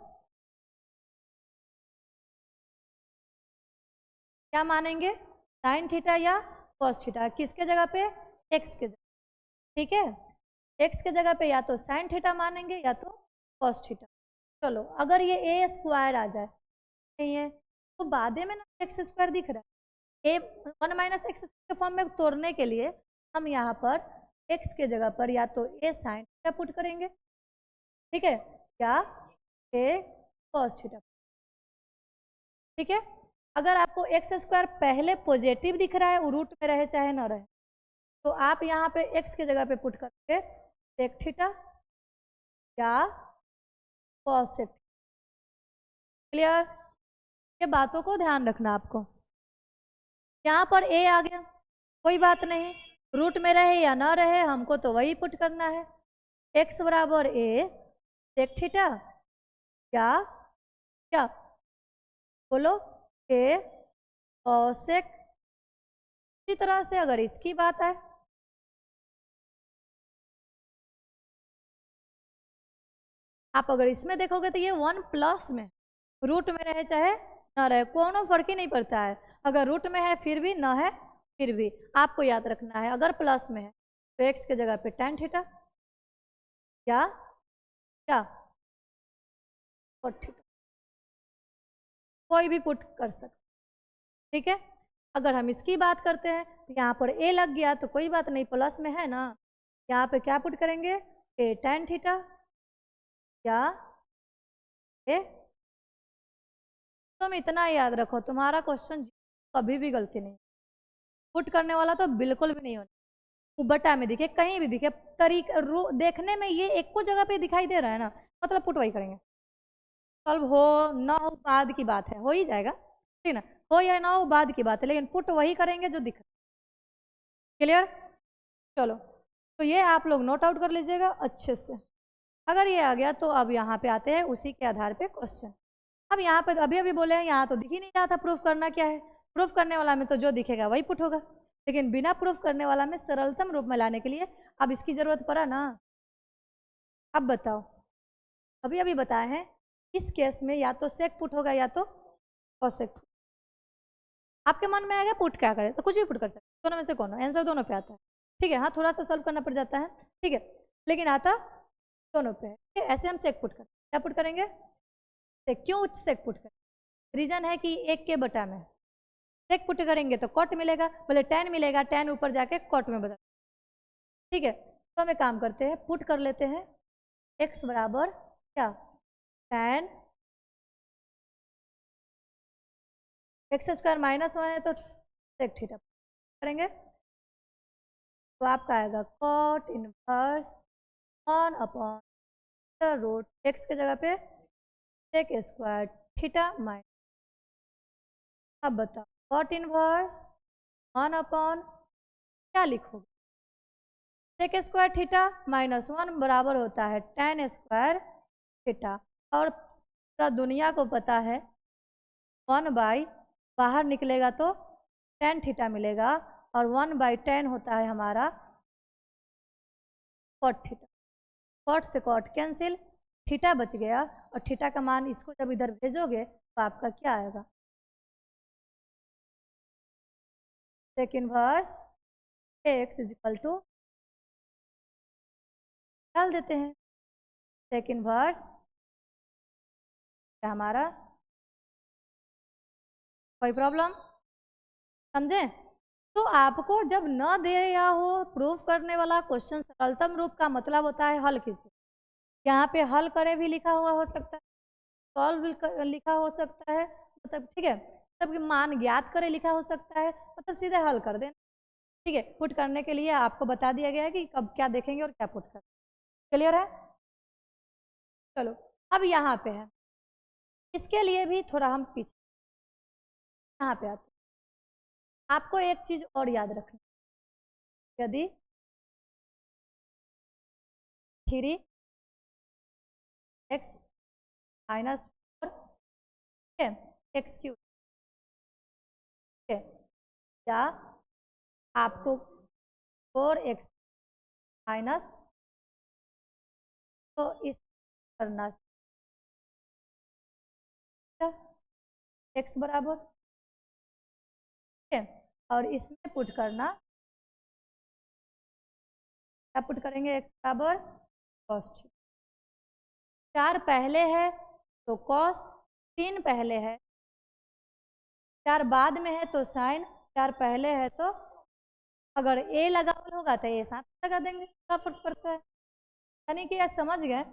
क्या मानेंगे, साइन थीटा या कॉस थीटा। किसके जगह पे, एक्स के जगह, ठीक है, एक्स के जगह पे या तो साइन थीटा मानेंगे या तो कॉस थीटा। चलो अगर ये ए स्क्वायर आ जाए, नहीं है तो बाद में ना एक्स स्क्वायर दिख रहा है, ए 1 माइनस एक्स के फॉर्म में तोड़ने के लिए हम यहाँ पर एक्स के जगह पर या तो ए साइन थीटा पुट करेंगे, ठीक है, या ए कॉस थीटा, ठीक है। अगर आपको एक्स स्क्वायर पहले पॉजिटिव दिख रहा है, वो रूट में रहे चाहे ना रहे, तो आप यहाँ पे एक्स के जगह पे पुट करके सेक थीटा या कॉस सेक। क्लियर, ये बातों को ध्यान रखना आपको। यहाँ पर ए आ गया, कोई बात नहीं, रूट में रहे या ना रहे हमको तो वही पुट करना है, एक्स बराबर ए सेक थीटा या क्या, बोलो, ए कॉसेक। इसी तरह से अगर इसकी बात है, आप अगर इसमें देखोगे तो ये 1 प्लस में, रूट में रहे चाहे ना रहे कोनो फर्क ही नहीं पड़ता है, अगर रूट में है फिर भी, ना है फिर भी। आपको याद रखना है अगर प्लस में है तो एक्स के जगह पे tan थीटा या क्या cot थीटा, कोई भी पुट कर सकते, ठीक है। अगर हम इसकी बात करते हैं तो यहाँ पर ए लग गया तो कोई बात नहीं, प्लस में है ना, यहाँ पे क्या पुट करेंगे, ए tan थीटा या ए। तुम इतना याद रखो, तुम्हारा क्वेश्चन कभी भी गलती नहीं, पुट करने वाला तो बिल्कुल भी नहीं होना, बटा में दिखे कहीं भी दिखे, तरीका देखने में ये एक को जगह पे दिखाई दे रहा है ना, मतलब पुट वही करेंगे। सॉल्व हो ना हो बाद की बात है, हो ही जाएगा, ठीक ना, हो या ना हो बाद की बात है, लेकिन पुट वही करेंगे जो दिख रहा है। क्लियर, चलो तो ये आप लोग नोट आउट कर लीजिएगा अच्छे से। अगर ये आ गया तो अब यहाँ पे आते हैं उसी के आधार पे क्वेश्चन। अब यहाँ पे अभी अभी बोले हैं, यहाँ तो दिख ही नहीं रहा था प्रूफ करना क्या है, प्रूफ करने वाला में तो जो दिखेगा वही पुट होगा, लेकिन बिना प्रूफ करने वाला में सरलतम रूप में लाने के लिए अब इसकी जरूरत पड़ा ना। अब बताओ, अभी अभी बताए हैं इस केस में या तो सेक पुट होगा या तो कॉसेक पुट। आपके मन में आएगा पुट क्या करें, तो कुछ भी पुट कर सकते, दोनों में से कौन, आंसर दोनों पे आता है, ठीक है। हाँ थोड़ा सा सॉल्व करना पड़ जाता है, ठीक है, लेकिन आता दोनों पे है। ऐसे हम सेक पुट करें, क्या पुट करेंगे, सेक। क्यों सेक पुट करें, रीजन है कि एक के बटा में सेक पुट करेंगे तो कॉट मिलेगा, बोले tan मिलेगा, tan ऊपर जाके कॉट में बदल, ठीक है। तो हम एक काम करते हैं, पुट कर लेते हैं x बराबर क्या, tan एक्स स्क्वायर माइनस 1 है तो सेक थीटा करेंगे, तो आपका आएगा cot inverse 1 upon root x के जगह पे सेक स्क्वायर थीटा माइनस। अब बताओ कॉट इनवर्स 1 अपॉन क्या लिखोगे, सेक स्क्वायर थीटा माइनस 1 बराबर होता है tan स्क्वायर थीटा, और पूरा दुनिया को पता है 1 बाई बाहर निकलेगा तो tan थीटा मिलेगा, और 1 बाई tan होता है हमारा कॉट थीटा, कॉट से कॉट कैंसिल, थीटा बच गया, और थीटा का मान इसको जब इधर भेजोगे तो आपका क्या आएगा, sec inverse x is equal to, डाल देते हैं सेक इनवर्स हमारा, कोई प्रॉब्लम, समझे। तो आपको जब न दे या हो प्रूफ करने वाला क्वेश्चन सरलतम रूप का मतलब होता है हल कीजिए, यहाँ पे हल करे भी लिखा हुआ हो सकता है, सॉल्व भी लिखा हो सकता है, मतलब ठीक है, सबके मान ज्ञात करे लिखा हो सकता है, मतलब सीधे हल कर देना, ठीक है। पुट करने के लिए आपको बता दिया गया है कि कब क्या देखेंगे और क्या पुट कर, क्लियर है। चलो अब यहाँ पे है, इसके लिए भी थोड़ा हम पीछे यहाँ पे आते हैं। आपको एक चीज और याद रखनी, यदि 3x माइनस 4 x³ है, या आपको 4x माइनस, तो इस करना x बराबर, ठीक है, और इसमें पुट करना, क्या पुट करेंगे, x बराबर cos थीटा। 4 पहले है तो cos, 3 पहले है, 4 बाद में है तो साइन, 4 पहले है तो अगर a लगा होगा तो a साथ लगा देंगे, क्या फर्क पड़ता है। यानी कि आज समझ गए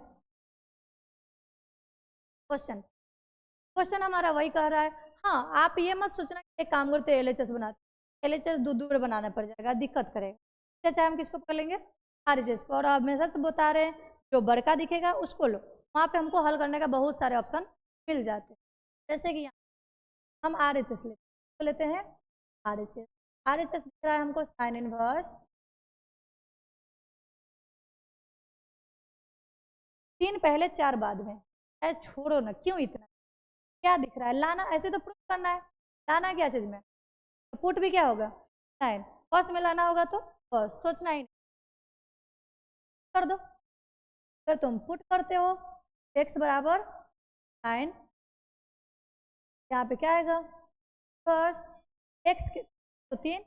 क्वेश्चन हमारा वही कह रहा है। हाँ, आप ये मत सोचना कि एक काम करते LHS बनाते, LHS दूर बनाना पड़ जाएगा, दिक्कत करेगा। चाहे हम किसको पकड़ लेंगे, RHS को, और आप हमेशा से बता रहे हैं जो बड़का दिखेगा उसको लो, वहाँ पे हमको हल करने का बहुत सारे ऑप्शन मिल जाते हैं। जैसे कि यहाँ हम RHS लेते हैं, RHS दिख रहा है हमको साइन इनवर्स 3 पहले 4 बाद में, छोड़ो ना, क्यों इतना, क्या दिख रहा है, लाना, ऐसे तो प्रूफ करना है, लाना क्या चीज में, तो पुट भी क्या होगा, साइन, कॉस में लाना होगा तो कॉस, सोचना ही नहीं, कर दो। अगर तुम पुट करते हो x बराबर साइन, यहाँ पे क्या आएगा, कॉस x के, तो 3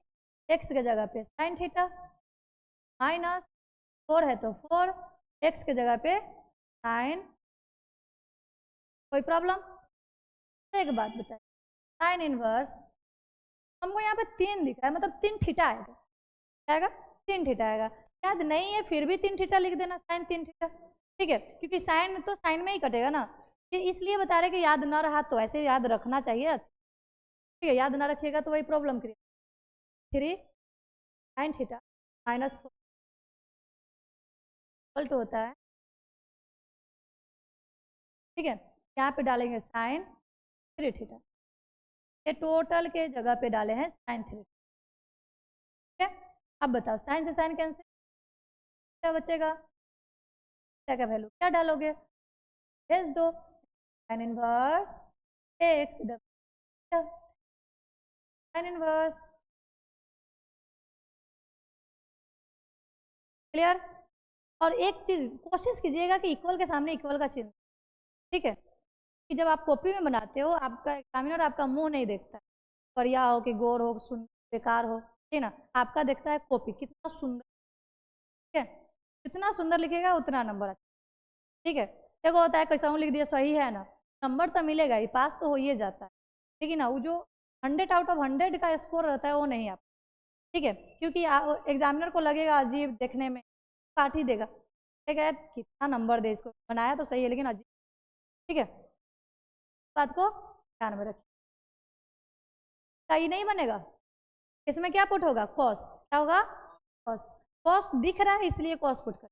x के जगह पे साइन थीटा, माइनस 4 है तो 4 x के जगह पे साइन, कोई प्रॉब्लम। एक बात बताइए, साइन इनवर्स हमको यहाँ पे 3 दिख रहा है, मतलब 3 थीटा आएगा, 3 थीटा आएगा, याद नहीं है फिर भी 3 थीटा लिख देना, साइन 3 थीटा, ठीक है, क्योंकि साइन तो साइन में ही कटेगा ना, इसलिए बता रहे कि याद ना रहा तो ऐसे याद रखना चाहिए, अच्छा ठीक है, याद ना रखिएगा तो वही problem create, 3 sine theta minus 4 होता है, ठीक है, यहाँ पे डालेंगे साइन 3 थीटा, ये टोटल के जगह पे डाले हैं साइन 3, ठीक है। अब बताओ साइन से साइन कैंसिल, क्या बचेगा, क्या क्या वैल्यू क्या डालोगे, भेज दो, sign inverse x, sine inverse, clear. और एक चीज कोशिश कीजिएगा कि इक्वल के सामने इक्वल का चिन्ह, ठीक है, कि जब आप कॉपी में बनाते हो आपका एग्जामिनर आपका मुंह नहीं देखता है, करिया हो कि गोर हो, सुन बेकार हो, ठीक है ना, आपका देखता है कॉपी कितना सुंदर, ठीक है, जितना सुंदर लिखेगा उतना नंबर अच्छा, ठीक है। एक होता है कैसा हूँ लिख दिया सही है ना, नंबर तो मिलेगा ही, पास तो हो ही जाता है, लेकिन ना वो जो 100 आउट ऑफ 100 का स्कोर रहता है वो नहीं आता, ठीक है, क्योंकि एग्जामिनर को लगेगा अजीब देखने में, काट ही देगा, ठीक है, कितना नंबर दे इसको, बनाया तो सही है लेकिन अजीब, ठीक है, बात को ध्यान में रखिए, सही नहीं बनेगा, इसमें क्या पुट होगा, कॉस, क्या होगा, कॉस, कॉस दिख रहा है इसलिए कॉस पुट कर,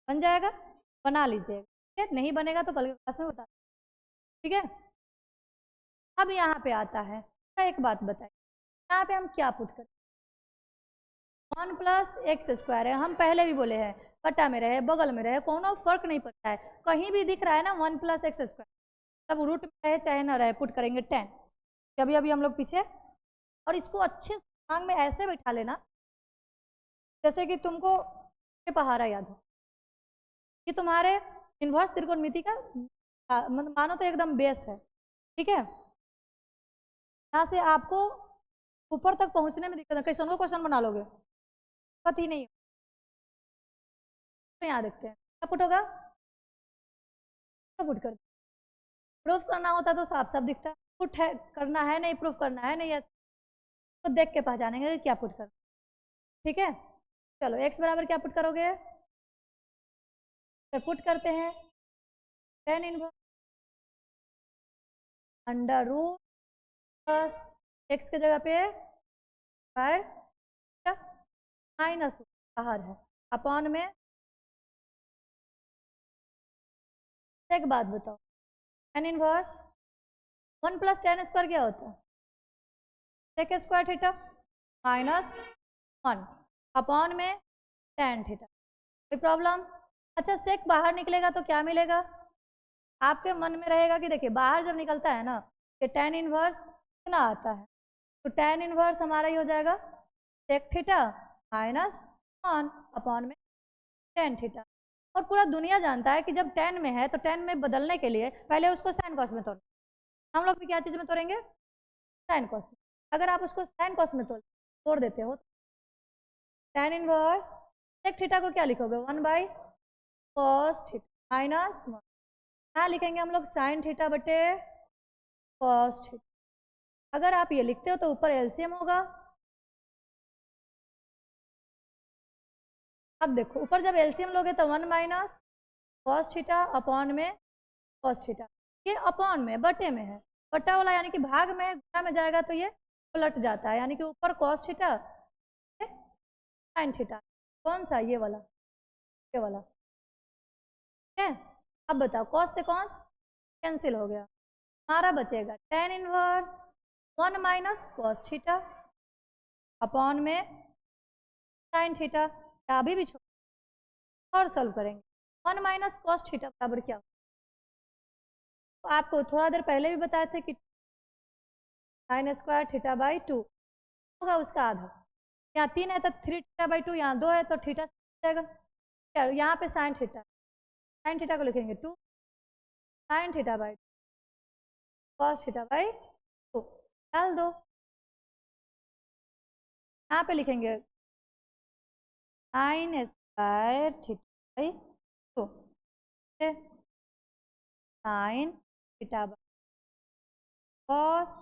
बन जाएगा, बना लीजिएगा, ठीक है, नहीं बनेगा तो कल के क्लास में बता, ठीक है। अब यहाँ पे आता है, एक बात बताइए, यहाँ पे हम क्या पुट करें, 1 प्लस एक्स स्क्वायर है, हम पहले भी बोले हैं कटा में रहे बगल में रहे कोनो फर्क नहीं पड़ता है, कहीं भी दिख रहा है ना 1 प्लस एक्स स्क्वायर, तब रूट में रहे चाहे ना रहे पुट करेंगे 10, अभी अभी हम लोग पीछे, और इसको अच्छे से दिमाग में ऐसे बैठा लेना जैसे कि तुमको पहाड़ा याद हो, कि तुम्हारे इन्वर्स त्रिकोणमिति का मानो तो एकदम बेस है, ठीक है, यहाँ से आपको ऊपर तक पहुंचने में दिक्कत है, कैसे उनको क्वेश्चन बना लोगे, दिक्कत ही नहीं, तो यहाँ देखते हैं क्या पुट होगा, पुट कर, प्रूफ करना होता तो साफ साफ दिखता है, पुट है करना है नहीं, प्रूफ करना है नहीं, तो देख के पहचानेंगे कि क्या पुट कर, ठीक है। चलो x बराबर क्या पुट करोगे, तो पुट करते हैं tan inverse under root plus x के जगह पे माइनस बाहर है अपॉन में, एक बात बताओ, tan inverse 1 plus tan square क्या होता है, sec square theta minus 1 upon में tan थीटा, कोई प्रॉब्लम। अच्छा सेक बाहर निकलेगा तो क्या मिलेगा, आपके मन में रहेगा कि देखिए बाहर जब निकलता है ना कि tan इनवर्स कितना आता है, तो tan इनवर्स हमारा ही हो जाएगा सेक थीटा माइनस अपॉन में टेन थीटा। और पूरा दुनिया जानता है कि जब टेन में है तो टेन में बदलने के लिए पहले उसको साइन कॉस में तोड़ना। हम लोग भी क्या चीज़ में तोड़ेंगे? Sine cos. अगर आप उसको साइन कॉस में तोड़ देते हो, टेन इनवर्स सेक थीटा को क्या लिखोगे? 1/cos theta minus 1। क्या लिखेंगे हम लोग? साइन थीटा बटे कॉस थीटा। अगर आप ये लिखते हो तो ऊपर एलसीएम होगा। अब देखो ऊपर जब एलसीएम लोगे तो 1 माइनस कॉस थीटा अपॉन में कॉस थीटा। ये अपॉन में बटे में है, बटा वाला यानी कि भाग में गुणा में जाएगा तो ये पलट जाता है, यानी कि ऊपर कॉस थीटा साइन थीटा। कौन सा? ये वाला, ये वाला। ठीक है, अब बताओ कॉस से कॉस कैंसिल हो गया, हमारा बचेगा tan inverse 1 minus cos theta upon में साइन थीटा। अभी भी छोड़ और सॉल्व करेंगे। 1 माइनस कॉस थीटा बराबर क्या? तो आपको थोड़ा देर पहले भी बताए थे कि साइन स्क्वायर थीटा बाई 2 होगा उसका आधा। यहाँ 3 है तो 3 थीटा बाई 2, यहाँ 2 है तो थीटा जाएगा। क्या यहाँ पे साइन थीटा को लिखेंगे 2 sine theta by cos theta by 2 डाल दो। यहाँ पे लिखेंगे sign square theta by 2 sine theta by cos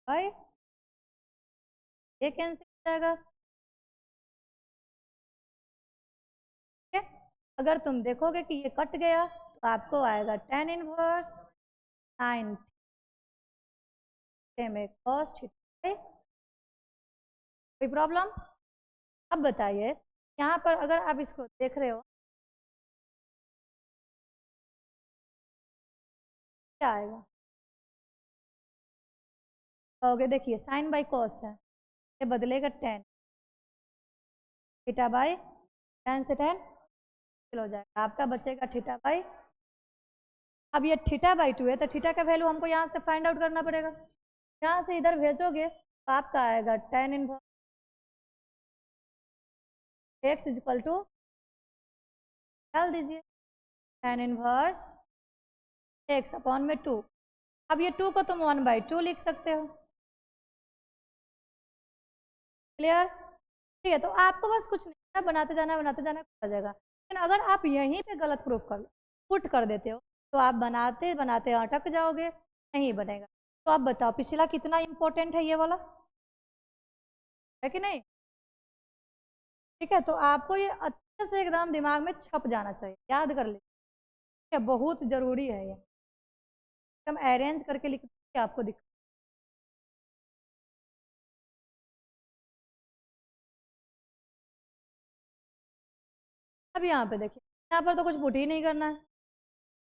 by, ये कैंसिल हो जाएगा। ठीक है, अगर तुम देखोगे कि ये कट गया तो आपको आएगा टेन इनवर्स साइन में कॉस थीटा। कोई प्रॉब्लम? अब बताइए यहाँ पर अगर आप इसको देख रहे हो क्या आएगा? कहोगे देखिए साइन बाई कॉस है, ये बदलेगा टेन थीटा बाई, टेन से टेन हो जाएगा, आपका बचेगा थीटा बाई। अब ये थीटा बाई 2 है तो थीटा का वैल्यू हमको यहाँ से फाइंड आउट करना पड़ेगा। यहाँ से इधर भेजोगे तो आपका आएगा tan inverse x is equal to, डाल दीजिए टेन इनवर्स एक्स अपॉन में 2। अब ये 2 को तुम 1/2 लिख सकते हो। क्लियर? ठीक है, तो आपको बस कुछ नहीं बनाते जाना आ जाएगा। लेकिन अगर आप यहीं पे गलत प्रूफ पुट कर देते हो तो आप बनाते बनाते अटक जाओगे, नहीं बनेगा। तो आप बताओ पिछला कितना इंपॉर्टेंट है ये वाला, है कि नहीं? ठीक है, तो आपको ये अच्छे से एकदम दिमाग में छप जाना चाहिए, याद कर ले, ठीक है, बहुत जरूरी है ये। हम अरेंज करके लिख के आपको दिखा। अब यहाँ पे देखिए, यहाँ पर तो कुछ पुट ही नहीं करना है।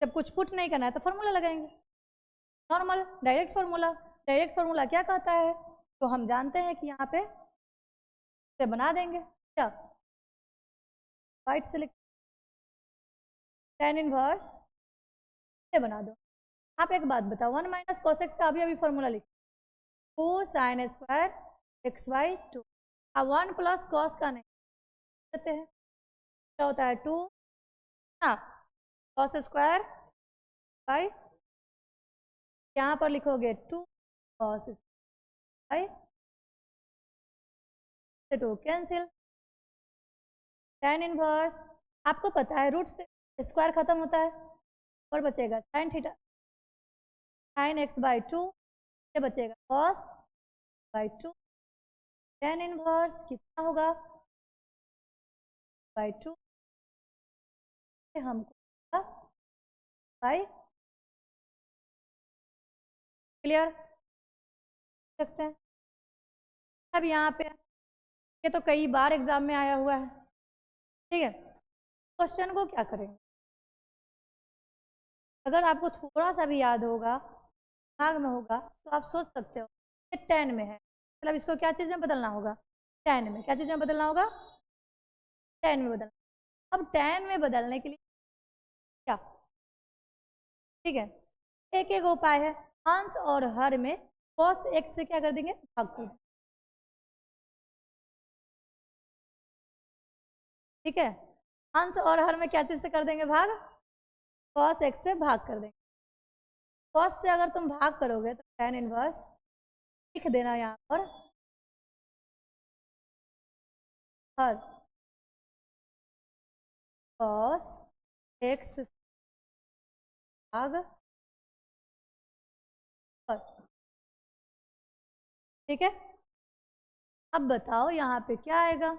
जब कुछ पुट नहीं करना है तो फॉर्मूला लगाएंगे, normal direct formula. Direct formula क्या कहता है? तो हम जानते हैं कि यहाँ पे से बना देंगे क्या, राइट से लिख टेन इनवर्स से बना दो। आप एक बात बताओ, 1 माइनस कॉस एक्स का अभी अभी फॉर्मूला लिखो, 2 साइन स्क्वायर एक्स बाई 2। अब 1 प्लस कॉस का नहीं देते हैं, क्या होता है 2 हाँ कॉस स्क्वायर बाई, यहाँ पर लिखोगे 2 cos by 2 cancel, tan inverse आपको पता है रूट से स्क्वायर खत्म होता है और बचेगा sine theta sine x by 2, ये बचेगा कॉस बाई 2, टेन इनवर्स कितना होगा बाई 2, हमको बाई। क्लियर सकते हैं? अब यहाँ पे ये तो कई बार एग्जाम में आया हुआ है, ठीक है। क्वेश्चन को क्या करेंगे, अगर आपको थोड़ा सा भी याद होगा, दिमाग में होगा, तो आप सोच सकते हो ये 10 में है, मतलब इसको क्या चीज़ में बदलना होगा? 10 में। क्या चीज़ में बदलना होगा? 10 में बदलना। अब 10 में बदलने के लिए क्या, ठीक है, एक एक उपाय है, अंश और हर में cos x से क्या कर देंगे, भाग कर देंगे। ठीक है। अंश और हर में क्या चीज़ से कर देंगे भाग, cos x से भाग कर देंगे। cos से अगर तुम भाग करोगे तो tan इनवर्स लिख देना यहाँ पर, हर cos x भाग हर। ठीक है। अब बताओ यहाँ पे क्या आएगा।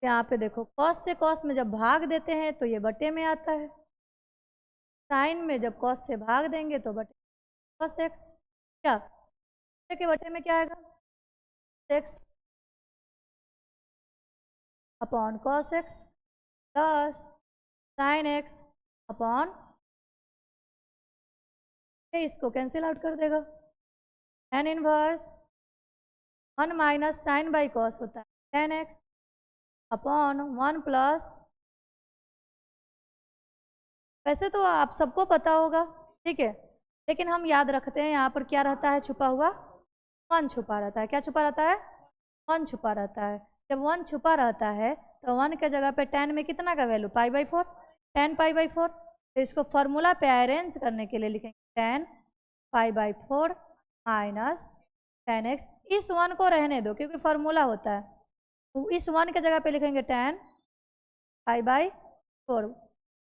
यहाँ पे देखो cos से cos में जब भाग देते हैं तो ये बटे में आता है, साइन में जब cos से भाग देंगे तो बटे cos x, क्या के बटे में क्या आएगा, x upon cos x plus sine x upon, इसको कैंसिल आउट कर देगा, tan inverse 1 minus sine by cos होता है tan x अपॉन 1 प्लस, वैसे तो आप सबको पता होगा, ठीक है, लेकिन हम याद रखते हैं यहाँ पर क्या रहता है छुपा हुआ, 1 छुपा रहता है। क्या छुपा रहता है, 1 छुपा रहता है। जब 1 छुपा रहता है तो 1 के जगह पे tan में कितना का वैल्यू, π/4, tan π/4। तो इसको फॉर्मूला पे अरेंज करने के लिए लिखेंगे tan π/4 माइनस tan x। इस 1 को रहने दो क्योंकि फॉर्मूला होता है, तो इस 1 के जगह पे लिखेंगे tan π/4,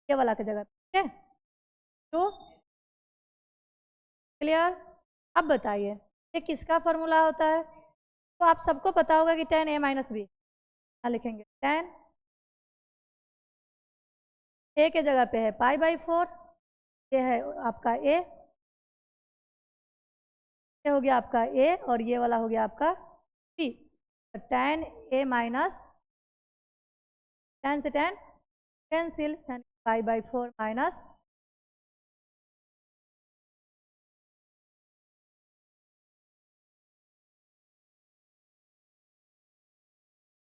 ये वाला के जगह पे, ठीक है। तो क्लियर। अब बताइए ये किसका फॉर्मूला होता है, तो आप सबको पता होगा कि tan a माइनस बी, लिखेंगे tan a के जगह पे है π/4, ये है आपका a, ये हो गया आपका a और ये वाला हो गया आपका b। tan a minus, tan से tan कैंसिल, π/4 माइनस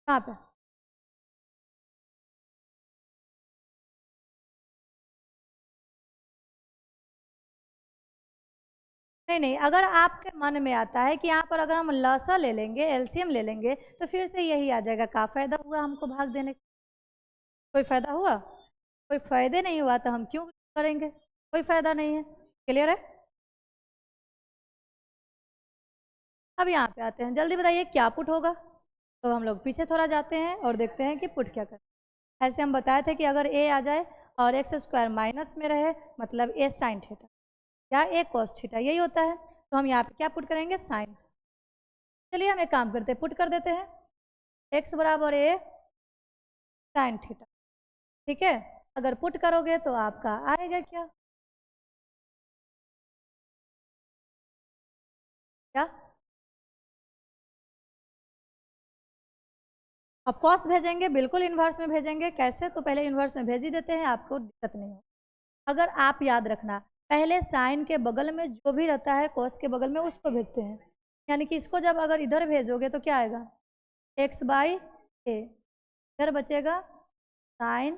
कहाँ पे, नहीं नहीं, अगर आपके मन में आता है कि यहाँ पर अगर हम लसा ले लेंगे, एलसीएम ले लेंगे, तो फिर से यही आ जाएगा। का फायदा हुआ हमको भाग देने का, कोई फायदा हुआ, कोई फायदे नहीं हुआ तो हम क्यों करेंगे, कोई फायदा नहीं है। क्लियर है। अब यहाँ पे आते हैं, जल्दी बताइए क्या पुट होगा। तो हम लोग पीछे थोड़ा जाते हैं और देखते हैं कि पुट क्या करते हैं। ऐसे हम बताए थे कि अगर ए आ जाए और एक्स स्क्वायर माइनस में रहे मतलब ए साइन थीटा या ए कॉस थीटा, यही होता है। तो हम यहाँ पे क्या पुट करेंगे, साइन। चलिए हम एक काम करते हैं, पुट कर देते हैं एक्स बराबर ए साइन थीटा, ठीक है। अगर पुट करोगे तो आपका आएगा क्या, क्या अब कॉस भेजेंगे, बिल्कुल इन्वर्स में भेजेंगे। कैसे, तो पहले इन्वर्स में भेज ही देते हैं, आपको दिक्कत नहीं हो। अगर आप याद रखना, पहले साइन के बगल में जो भी रहता है कॉस के बगल में उसको भेजते हैं, यानी कि इसको जब अगर इधर भेजोगे तो क्या आएगा, एक्स बाई ए, इधर बचेगा साइन,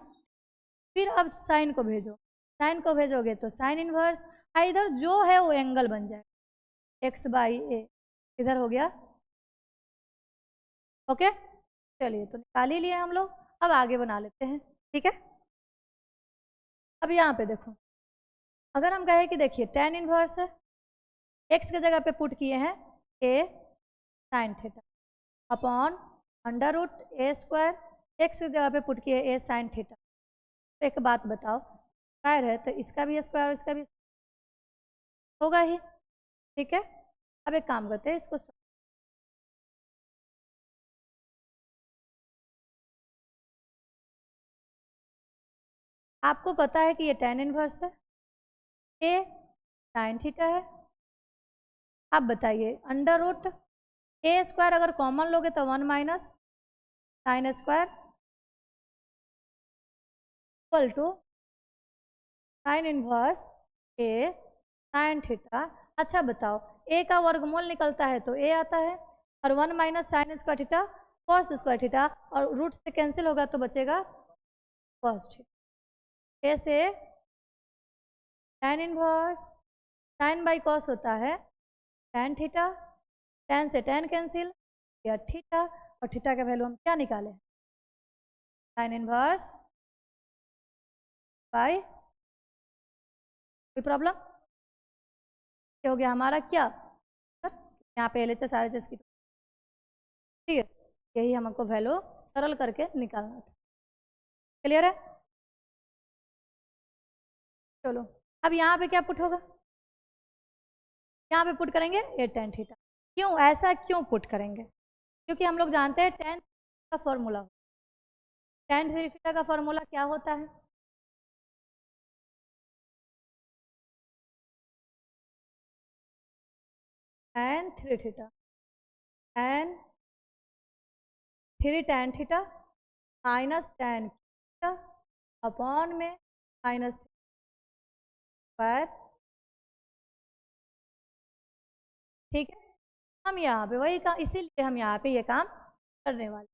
फिर अब साइन को भेजो, साइन को भेजोगे तो साइन इन्वर्स, इधर जो है वो एंगल बन जाएगा एक्स बाई ए, इधर हो गया। ओके, चलिए तो निकाल ही लिए हम लोग, अब आगे बना लेते हैं, ठीक है। अब यहाँ पे देखो, अगर हम कहें कि देखिए tan इनवर्स है, x के जगह पे पुट किए हैं a sine theta upon under root a square, x की जगह पे पुट किए ए साइन थीटा। तो एक बात बताओ, स्क्वायर है तो इसका भी स्क्वायर और इसका भी होगा ही, ठीक है। अब एक काम करते हैं, इसको आपको पता है कि ये tan इनवर्स है, ए साइन थीटा है। आप बताइए अंडर रूट ए स्क्वायर अगर कॉमन लोगे तो 1 minus sine square equal to sine inverse a sine theta. अच्छा बताओ, ए का वर्गमूल निकलता है तो ए आता है, और 1 minus sine square theta cos square theta, और रूट से कैंसिल होगा तो बचेगा कॉस थीटा। ए से tan inverse sine by cos होता है tan थीटा, tan से tan कैंसिल या थीटा, और थीटा का वैल्यू हम क्या निकालें, साइन इनवर्स बाय, कोई प्रॉब्लम? क्या हो गया हमारा, क्या सर यहाँ पे LHS RHS की, ठीक है, यही हमको वैल्यू सरल करके निकालना था। क्लियर है? चलो अब यहाँ पे क्या पुट होगा, यहाँ पे पुट करेंगे ए tan थीटा। क्यों ऐसा क्यों पुट करेंगे? क्योंकि हम लोग जानते हैं tan का फॉर्मूला, tan थीटा का फॉर्मूला क्या होता है? tan 3 theta, tan 3 tan theta minus tan theta upon में माइनस स्क्वायर, ठीक है। हम यहाँ पे वही काम, इसीलिए हम यहाँ पे ये काम करने वाले।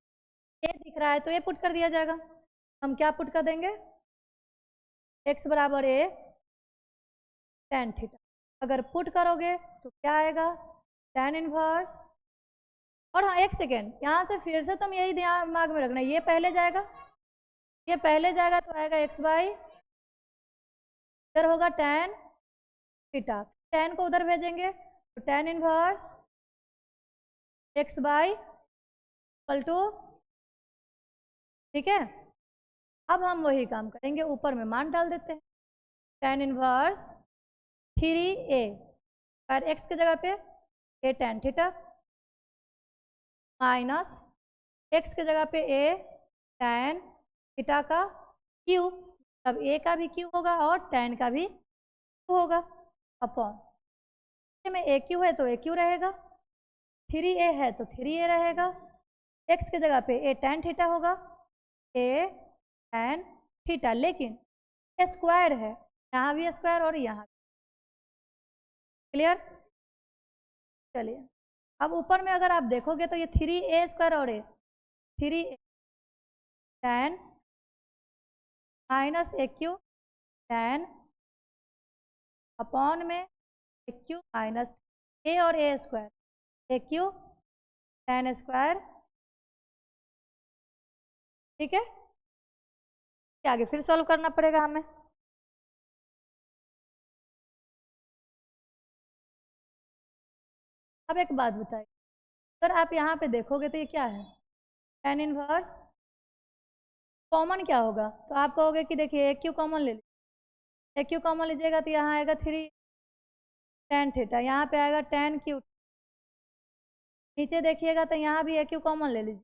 ये दिख रहा है तो ये पुट कर दिया जाएगा। हम क्या पुट कर देंगे, x बराबर ए tan थीटा। अगर पुट करोगे तो क्या आएगा, tan इनवर्स, और हाँ एक सेकेंड, यहाँ से फिर से तुम यही दिमाग में रखना, ये पहले जाएगा, ये पहले जाएगा तो आएगा x बाई, इधर होगा tan थीटा, tan को उधर भेजेंगे तो tan inverse x by equal to, ठीक है। अब हम वही काम करेंगे, ऊपर में मान डाल देते हैं, tan इनवर्स 3a और x की जगह पे a tan theta minus x की जगह पे a tan थीटा का q, तब a का भी q होगा और tan का भी q होगा, अपॉन में a q है तो a q रहेगा, 3a है तो 3a रहेगा, x की जगह पे a tan थीटा होगा, a tan थीटा, लेकिन a स्क्वायर है, यहाँ भी स्क्वायर और यहाँ। क्लियर? चलिए अब ऊपर में अगर आप देखोगे तो ये 3a स्क्वायर और a 3a tan minus A Q tan upon में ए क्यू माइनस a और a square A Q tan square, ठीक है। आगे फिर सॉल्व करना पड़ेगा हमें। अब एक बात बताइए, अगर आप यहाँ पे देखोगे तो ये क्या है, tan इनवर्स, कॉमन क्या होगा, तो आप कहोगे कि देखिए एक क्यू कॉमन ले लीजिए, एक क्यू कॉमन लीजिएगा तो यहाँ आएगा 3 tan थीटा, यहाँ पे आएगा tan क्यू, नीचे देखिएगा तो यहाँ भी एक क्यू कॉमन ले लीजिए,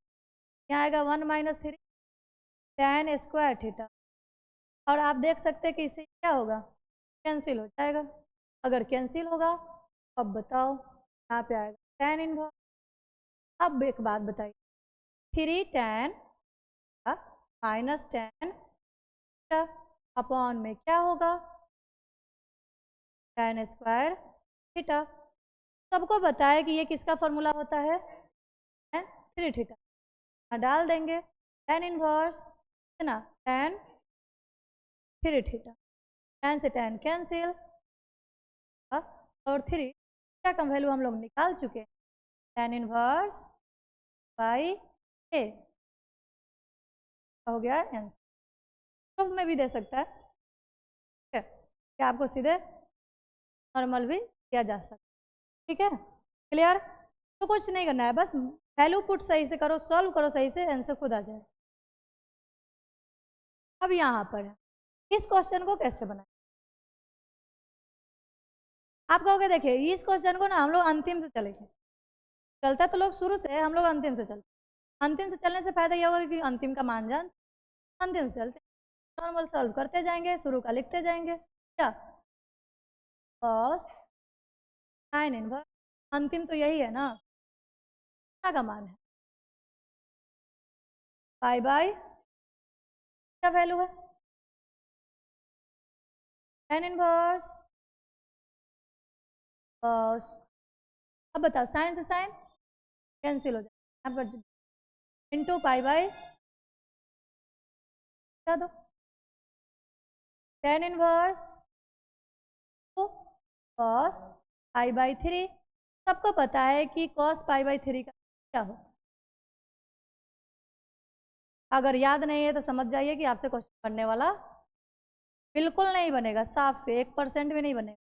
यहाँ आएगा 1 माइनस 3 tan स्क्वायर थीटा, और आप देख सकते हैं कि इससे क्या होगा, कैंसिल हो जाएगा। अगर कैंसिल होगा अब बताओ, यहाँ पे आएगा tan इनवर्स। अब एक बात बताइए, 3 tan माइनस tan अपॉन में क्या होगा, tan स्क्वायर थीटा। सबको बताया कि ये किसका फॉर्मूला होता है, tan 3 थीटा, डाल देंगे tan इनवर्स ना tan 3 थीटा, tan से tan कैंसिल, और 3 क्या कम वैल्यू हम लोग निकाल चुके हैं, tan इनवर्स बाई a हो गया आंसर। प्रूफ में भी दे सकता है, ठीक है, क्या आपको सीधे नॉर्मल भी किया जा सकता है, ठीक है। क्लियर? तो कुछ नहीं करना है, बस वैल्यू पुट सही से करो, सॉल्व करो सही से, आंसर खुद आ जाए। अब यहाँ पर है, इस क्वेश्चन को कैसे बनाए, आप कहोगे देखिए इस क्वेश्चन को ना हम लोग अंतिम से चलेंगे, चलता तो लोग शुरू से, हम लोग अंतिम से चलते, अंतिम से चलने से फायदा यह होगा कि अंतिम का मान जान, अंतिम से चलते, नॉर्मल सॉल्व करते जाएंगे, शुरू का लिखते जाएंगे, क्या cos sin इनवर्स, अंतिम तो यही है ना, क्या का मान है, पाई बाई क्या वैल्यू है, tan इनवर्स cos, अब बताओ साइन से साइन कैंसिल हो जाए, यहाँ पर इंटू पाई बाई क्या दो, tan inverse cos pi by 3, सबको पता है कि cos पाई बाई 3 का क्या हो, अगर याद नहीं है तो समझ जाइए कि आपसे क्वेश्चन बनने वाला बिल्कुल नहीं बनेगा, साफ है, 1% भी नहीं बनेगा।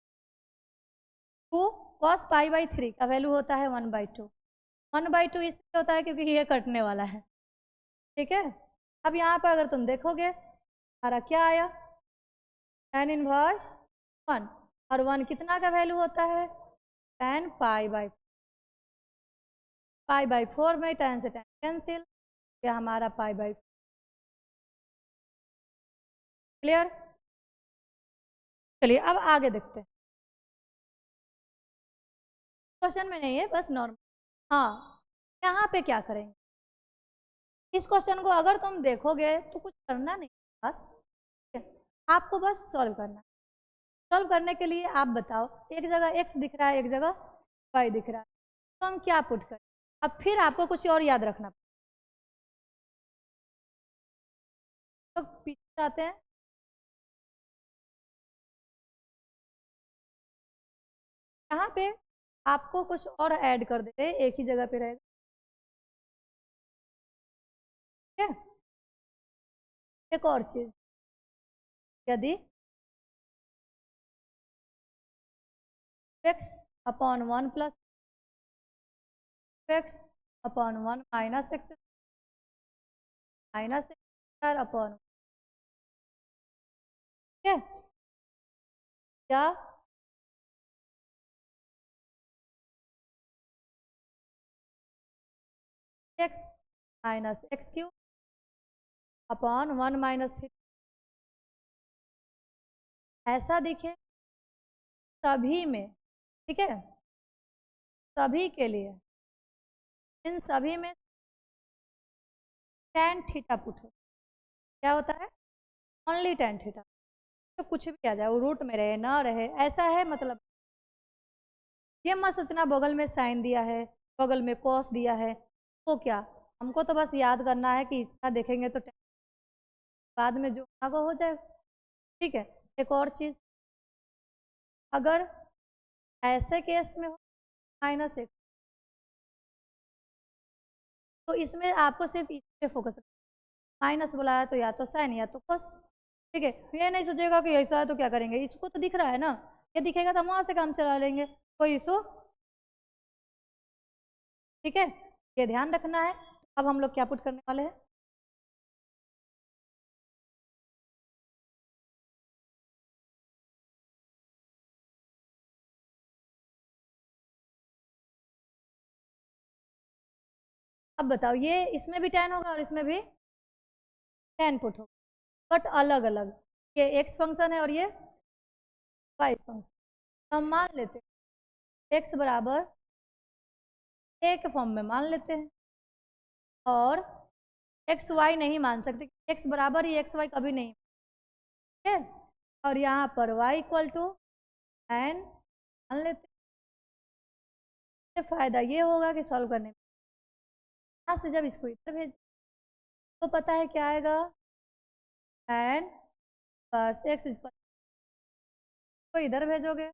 2 cos π/3 का वैल्यू होता है 1/2। 1/2 इसलिए होता है क्योंकि ये कटने वाला है, ठीक है। अब यहाँ पर अगर तुम देखोगे हमारा क्या आया, tan इनवर्स 1, और 1 कितना का वैल्यू होता है, tan π/4 में tan से tan कैंसिल, ये हमारा π/4। क्लियर? चलिए अब आगे देखते हैं। क्वेश्चन में नहीं है, बस नॉर्मल। हाँ, यहाँ पे क्या करेंगे, इस क्वेश्चन को अगर तुम देखोगे तो कुछ करना नहीं, बस आपको बस सॉल्व करना। सॉल्व करने के लिए आप बताओ, एक जगह x दिख रहा है, एक जगह y दिख रहा है, तो हम क्या पुट करें। अब फिर आपको कुछ और याद रखना, तो पीछे आते हैं। यहाँ पे आपको कुछ और ऐड कर देते हैं, एक ही जगह पे रहेगा, ठीक है। एक और चीज, यदि x/1 plus x/1 minus x minus x²/, ठीक है, या x माइनस x³/1 माइनस 3, ऐसा दिखे सभी में, ठीक है, सभी के लिए, इन सभी में tan थीटा पुट हो, क्या होता है, ओनली tan थीटा, तो कुछ भी आ जाए, वो रूट में रहे ना रहे, ऐसा है मतलब। ये मत सोचना बगल में साइन दिया है, बगल में कॉस दिया है, तो क्या, हमको तो बस याद करना है कि इतना देखेंगे तो बाद में जो होगा हो जाएगा, ठीक है। एक और चीज, अगर ऐसे केस में हो -1, तो इसमें आपको सिर्फ इस पे फोकस रखना, माइनस बुलाया तो या तो साइन या तो कॉस, ठीक है। ये नहीं सोचेगा कि ऐसा है तो क्या करेंगे, इसको तो दिख रहा है ना, ये दिखेगा तो हम वहां से काम चला लेंगे, कोई इशू, ठीक है। ये ध्यान रखना है। अब हम लोग क्या पुट करने वाले हैं, अब बताओ, ये इसमें भी tan होगा और इसमें भी tan पुट होगा, बट अलग अलग, ये x फंक्शन है और ये y फंक्शन। हम मान लेते हैं x बराबर a के फॉर्म में मान लेते हैं, और एक्स वाई नहीं मान सकते, x बराबर ही एक्स वाई कभी नहीं, ठीक है। और यहाँ पर y इक्वल टू tan मान लेते हैं। फायदा ये होगा कि सॉल्व करने में यहाँ से जब इसको इधर भेज तो पता है क्या आएगा, tan इनवर्स x इक्वल, तो इधर भेजोगे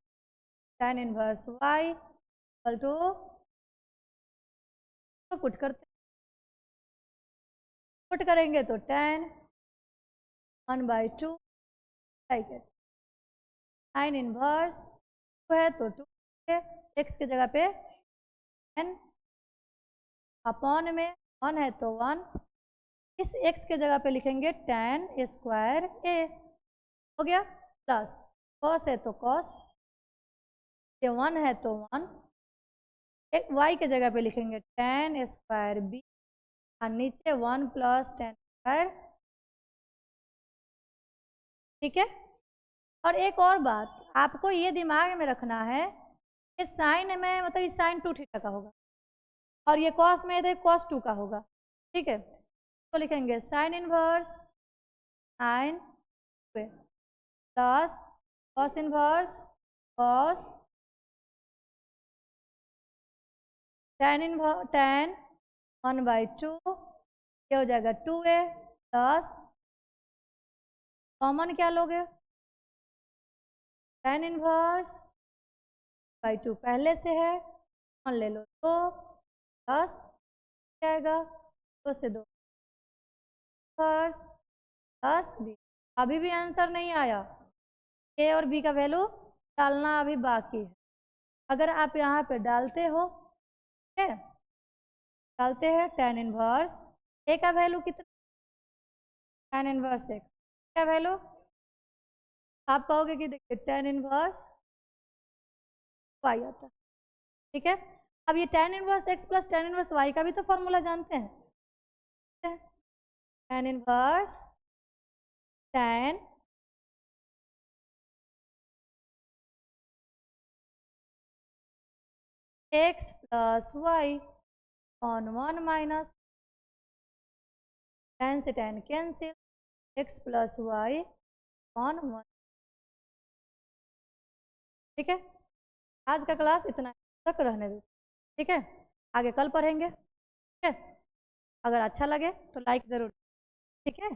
tan inverse y equal to, तो पुट करते, पुट करेंगे तो tan 1/2 साइन इनवर्स है तो 2 x की जगह पे n अपॉन में 1 है तो 1, इस x के जगह पे लिखेंगे tan स्क्वायर a, हो गया, प्लस cos है तो cos, ये 1 है तो 1, एक y के जगह पे लिखेंगे tan स्क्वायर b, और नीचे 1 प्लस tan स्क्वायर, ठीक है। और एक और बात आपको ये दिमाग में रखना है, इस साइन में मतलब इस साइन 2 थीटा का होगा, और ये कॉस में तो कॉस 2 का होगा, ठीक है। तो लिखेंगे sine inverse sine plus cos inverse cos, tan 1/2, ये हो जाएगा 2a प्लस, कॉमन क्या लोगे, tan इनवर्स 2 पहले से है, कॉमन ले लो 2 प्लस क्या आएगा, 2 से 2 इनवर्स प्लस बी। अभी भी आंसर नहीं आया, ए और बी का वैल्यू डालना अभी बाकी है। अगर आप यहाँ पे डालते हो, ठीक है, डालते हैं tan इनवर्स ए का वैल्यू कितना, tan इनवर्स एक्स का वैल्यू आप कहोगे कि देखिए tan इनवर्स वाई आता है, ठीक है। अब ये tan inverse x plus tan inverse y का भी तो फॉर्मूला जानते हैं, tan inverse tan x plus y on 1 minus tan से tan cancel, x plus y on 1, ठीक है। आज का क्लास इतना तक रहने दो, ठीक है, आगे कल पढ़ेंगे, ठीक है। अगर अच्छा लगे तो लाइक ज़रूर, ठीक है।